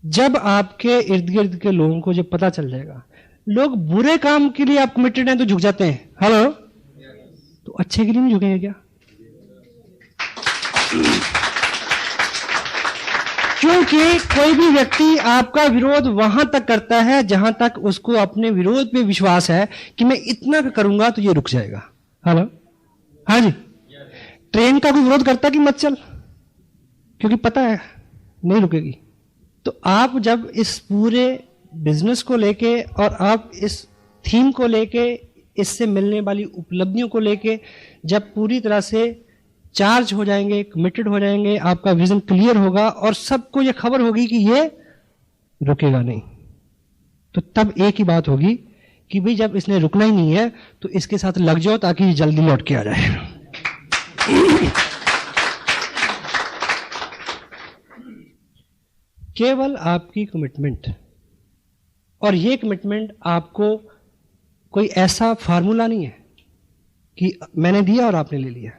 जब आपके इर्द गिर्द के लोगों को जब पता चल जाएगा, लोग बुरे काम के लिए आप कमिटेड हैं तो झुक जाते हैं, हेलो, तो अच्छे के लिए नहीं झुकेंगे क्या? क्योंकि कोई भी व्यक्ति आपका विरोध वहां तक करता है जहां तक उसको अपने विरोध पे विश्वास है कि मैं इतना करूंगा तो ये रुक जाएगा। हेलो, हाँ जी। ट्रेन का कोई विरोध करता कि मत चल, क्योंकि पता है नहीं रुकेगी। तो आप जब इस पूरे बिजनेस को लेके और आप इस थीम को लेके, इससे मिलने वाली उपलब्धियों को लेके जब पूरी तरह से चार्ज हो जाएंगे, कमिटेड हो जाएंगे, आपका विजन क्लियर होगा और सबको ये खबर होगी कि ये रुकेगा नहीं, तो तब एक ही बात होगी कि भाई जब इसने रुकना ही नहीं है तो इसके साथ लग जाओ ताकि ये जल्दी लौट के आ जाए। केवल आपकी कमिटमेंट, और ये कमिटमेंट आपको कोई ऐसा फार्मूला नहीं है कि मैंने दिया और आपने ले लिया।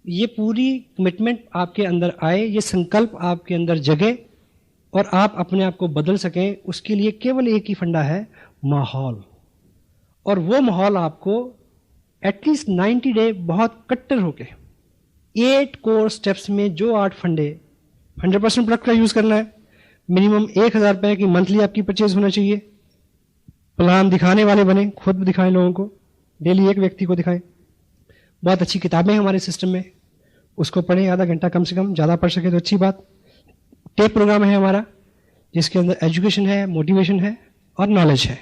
ये पूरी कमिटमेंट आपके अंदर आए, ये संकल्प आपके अंदर जगे और आप अपने आप को बदल सकें, उसके लिए केवल एक ही फंडा है, माहौल। और वो माहौल आपको एटलीस्ट 90 डे बहुत कट्टर होके 8 कोर स्टेप्स में जो 8 फंडे, 100% प्रोडक्ट का यूज करना है, मिनिमम 1000 रुपए की मंथली आपकी परचेज होना चाहिए, प्लान दिखाने वाले बने, खुद दिखाएं लोगों को, डेली एक व्यक्ति को दिखाएं। बहुत अच्छी किताबें हैं हमारे सिस्टम में, उसको पढ़ें आधा घंटा कम से कम, ज़्यादा पढ़ सके तो अच्छी बात। टेप प्रोग्राम है हमारा जिसके अंदर एजुकेशन है, मोटिवेशन है और नॉलेज है।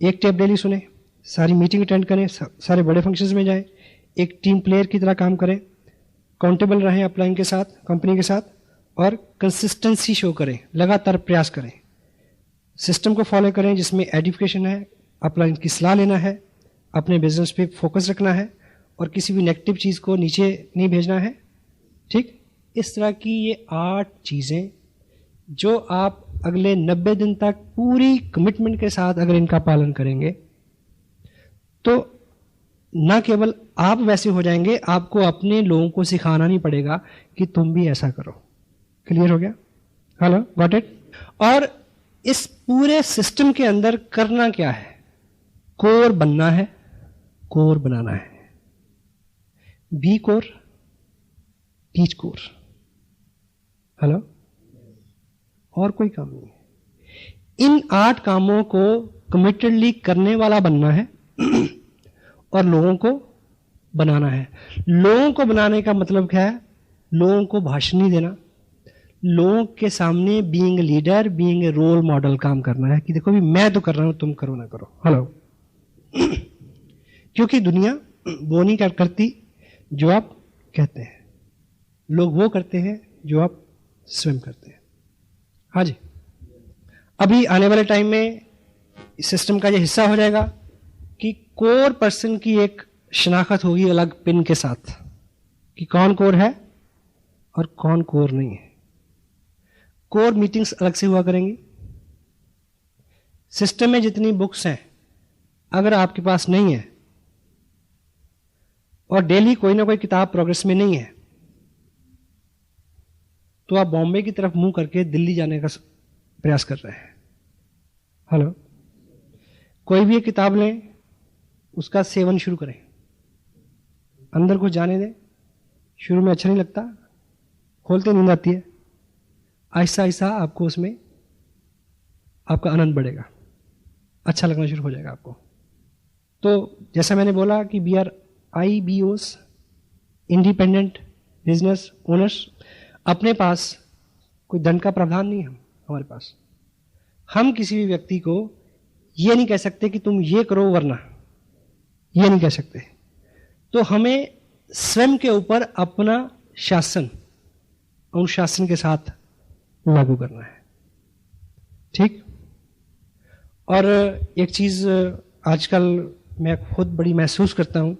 एक टेप डेली सुने, सारी मीटिंग अटेंड करें, सारे बड़े फंक्शंस में जाएं, एक टीम प्लेयर की तरह काम करें, काउंटेबल रहें अपलाइन के साथ, कंपनी के साथ, और कंसिस्टेंसी शो करें, लगातार प्रयास करें, सिस्टम को फॉलो करें जिसमें एजुकेशन है, अपलाइन की सलाह लेना है, अपने बिजनेस पे फोकस रखना है और किसी भी नेगेटिव चीज़ को नीचे नहीं भेजना है। ठीक, इस तरह की ये 8 चीज़ें जो आप अगले 90 दिन तक पूरी कमिटमेंट के साथ अगर इनका पालन करेंगे तो ना केवल आप वैसे हो जाएंगे, आपको अपने लोगों को सिखाना नहीं पड़ेगा कि तुम भी ऐसा करो। क्लियर हो गया? Hello, got it? और इस पूरे सिस्टम के अंदर करना क्या है? कोर बनना है, कोर बनाना है। Be core, teach core. Hello, और कोई काम नहीं है। इन 8 कामों को कमिटेडली करने वाला बनना है और लोगों को बनाना है। लोगों को बनाने का मतलब क्या है? लोगों को भाषण नहीं देना, लोगों के सामने being leader, being a role model काम करना है कि देखो भी मैं तो कर रहा हूं, तुम करो ना करो। हेलो, क्योंकि दुनिया वो नहीं करती जो आप कहते हैं, लोग वो करते हैं जो आप स्वयं करते हैं। हाँ जी, अभी आने वाले टाइम में इस सिस्टम का ये हिस्सा हो जाएगा कि कोर पर्सन की एक शनाख्त होगी अलग पिन के साथ कि कौन कोर है और कौन कोर नहीं है। कोर मीटिंग्स अलग से हुआ करेंगी। सिस्टम में जितनी बुक्स हैं अगर आपके पास नहीं है और डेली कोई ना कोई किताब प्रोग्रेस में नहीं है तो आप बॉम्बे की तरफ मुंह करके दिल्ली जाने का प्रयास कर रहे हैं। हेलो, कोई भी एक किताब लें, उसका सेवन शुरू करें, अंदर कुछ जाने दें। शुरू में अच्छा नहीं लगता, खोलते नींद आती है, आहिस्ता आहिस्ता आपको उसमें आपका आनंद बढ़ेगा, अच्छा लगना शुरू हो जाएगा आपको। तो जैसा मैंने बोला कि we are IBOs, independent business owners. अपने पास कोई दंड का प्रावधान नहीं है हमारे पास। हम किसी भी व्यक्ति को ये नहीं कह सकते कि तुम ये करो वरना, ये नहीं कह सकते। तो हमें स्वयं के ऊपर अपना शासन अनुशासन के साथ लागू करना है, ठीक। और एक चीज आजकल मैं खुद बड़ी महसूस करता हूं।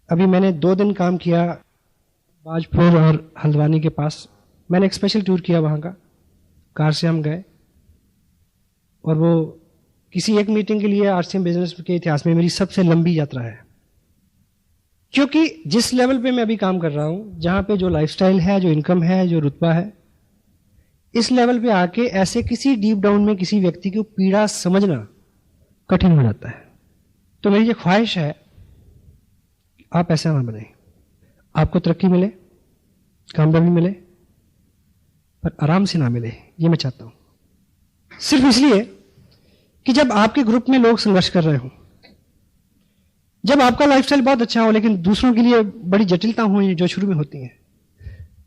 अभी मैंने 2 दिन काम किया बाजपुर और हल्द्वानी के पास। मैंने एक स्पेशल टूर किया वहाँ का, कार से हम गए और वो किसी एक मीटिंग के लिए RCM बिजनेस के इतिहास में मेरी सबसे लंबी यात्रा है। क्योंकि जिस लेवल पे मैं अभी काम कर रहा हूँ, जहाँ पे जो लाइफस्टाइल है, जो इनकम है, जो रुतबा है, इस लेवल पे आके ऐसे किसी डीप डाउन में किसी व्यक्ति की पीड़ा समझना कठिन हो जाता है। तो मेरी ये ख्वाहिश है आप ऐसा ना बने, आपको तरक्की मिले, कामयाबी मिले, पर आराम से ना मिले, ये मैं चाहता हूं। सिर्फ इसलिए कि जब आपके ग्रुप में लोग संघर्ष कर रहे हो, जब आपका लाइफस्टाइल बहुत अच्छा हो लेकिन दूसरों के लिए बड़ी जटिलता हो जो शुरू में होती हैं,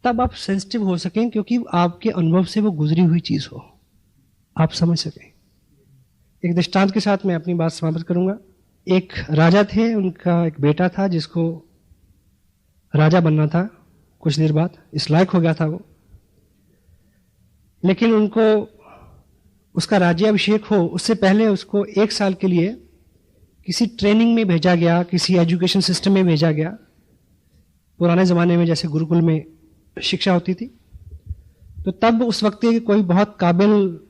तब आप सेंसिटिव हो सकें क्योंकि आपके अनुभव से वो गुजरी हुई चीज हो, आप समझ सकें। एक दृष्टांत के साथ मैं अपनी बात समाप्त करूंगा। एक राजा थे, उनका एक बेटा था जिसको राजा बनना था। कुछ देर बाद इस लायक हो गया था वो, लेकिन उनको उसका राज्याभिषेक हो उससे पहले उसको 1 साल के लिए किसी ट्रेनिंग में भेजा गया, किसी एजुकेशन सिस्टम में भेजा गया। पुराने ज़माने में जैसे गुरुकुल में शिक्षा होती थी, तो तब उस वक्त के कोई बहुत काबिल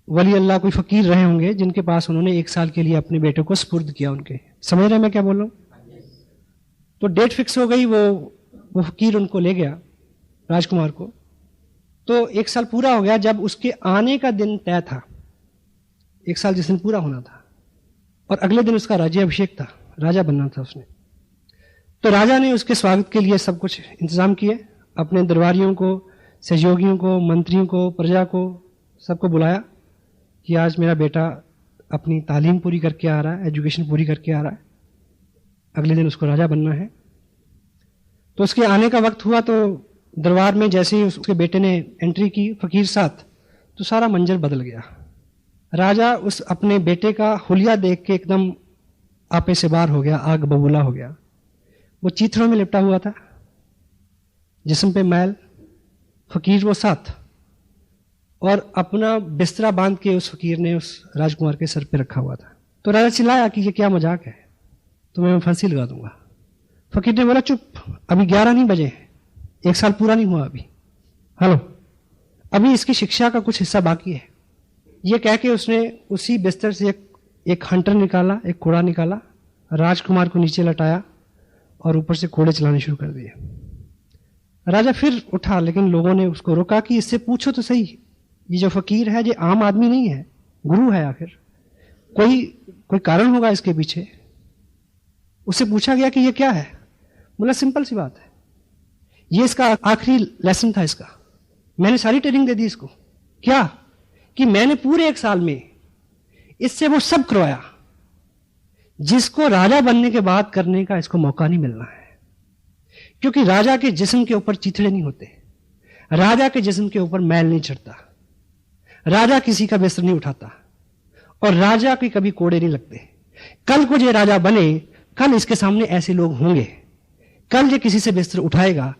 वली अल्लाह, कोई फ़कीर रहे होंगे जिनके पास उन्होंने 1 साल के लिए अपने बेटे को सुपुर्द किया उनके। समझ रहे हैं मैं क्या बोल रहा हूँ? तो डेट फिक्स हो गई, वो फ़कीर उनको ले गया, राजकुमार को। तो 1 साल पूरा हो गया जब उसके आने का दिन तय था, 1 साल जिस दिन पूरा होना था, और अगले दिन उसका राज्याभिषेक था, राजा बनना था उसने। तो राजा ने उसके स्वागत के लिए सब कुछ इंतजाम किए, अपने दरबारियों को, सहयोगियों को, मंत्रियों को, प्रजा को, सबको बुलाया कि आज मेरा बेटा अपनी तालीम पूरी करके आ रहा है, एजुकेशन पूरी करके आ रहा है, अगले दिन उसको राजा बनना है। तो उसके आने का वक्त हुआ तो दरबार में जैसे ही उसके बेटे ने एंट्री की फकीर साथ, तो सारा मंजर बदल गया। राजा उस अपने बेटे का हुलिया देख के एकदम आपे से बाहर हो गया, आग बबूला हो गया। वो चीथड़ों में लिपटा हुआ था, जिस्म पे मैल, फकीर वो साथ, और अपना बिस्तरा बांध के उस फकीर ने उस राजकुमार के सर पे रखा हुआ था। तो राजा चिल्लाया कि ये क्या मजाक है, तुम्हें मैं फांसी लगा दूंगा। फकीर ने बोला चुप, अभी 11 नहीं बजे, 1 साल पूरा नहीं हुआ अभी, हेलो, अभी इसकी शिक्षा का कुछ हिस्सा बाकी है। ये कह के उसने उसी बिस्तर से एक हंटर निकाला, एक कोड़ा निकाला, राजकुमार को नीचे लटाया और ऊपर से कोड़े चलाने शुरू कर दिए। राजा फिर उठा, लेकिन लोगों ने उसको रोका कि इससे पूछो तो सही, ये जो फकीर है ये आम आदमी नहीं है, गुरु है, आखिर कोई कारण होगा इसके पीछे। उससे पूछा गया कि ये क्या है, बोला सिंपल सी बात है, ये इसका आखिरी लेसन था इसका, मैंने सारी ट्रेनिंग दे दी इसको। क्या कि मैंने पूरे 1 साल में इससे वो सब करवाया जिसको राजा बनने के बाद करने का इसको मौका नहीं मिलना है। क्योंकि राजा के जिस्म के ऊपर चीथड़े नहीं होते, राजा के जिस्म के ऊपर मैल नहीं चढ़ता, राजा किसी का बिस्तर नहीं उठाता, और राजा के कभी कोड़े नहीं लगते। कल को ये राजा बने, कल इसके सामने ऐसे लोग होंगे, कल ये किसी से बिस्तर उठाएगा,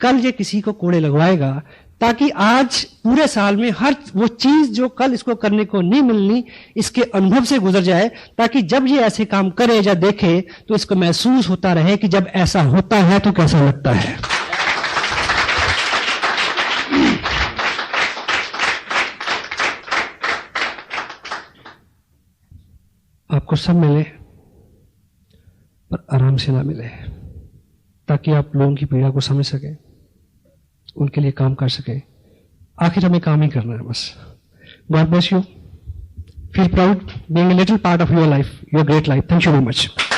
कल ये किसी को कोड़े लगवाएगा, ताकि आज पूरे साल में हर वो चीज जो कल इसको करने को नहीं मिलनी, इसके अनुभव से गुजर जाए, ताकि जब ये ऐसे काम करे या देखे तो इसको महसूस होता रहे कि जब ऐसा होता है तो कैसा लगता है। आपको सब मिले पर आराम से ना मिले, ताकि आप लोगों की पीड़ा को समझ सके, उनके लिए काम कर सके। आखिर हमें काम ही करना है बस। God bless you, feel proud being a little part of your life, your great life. Thank you very much.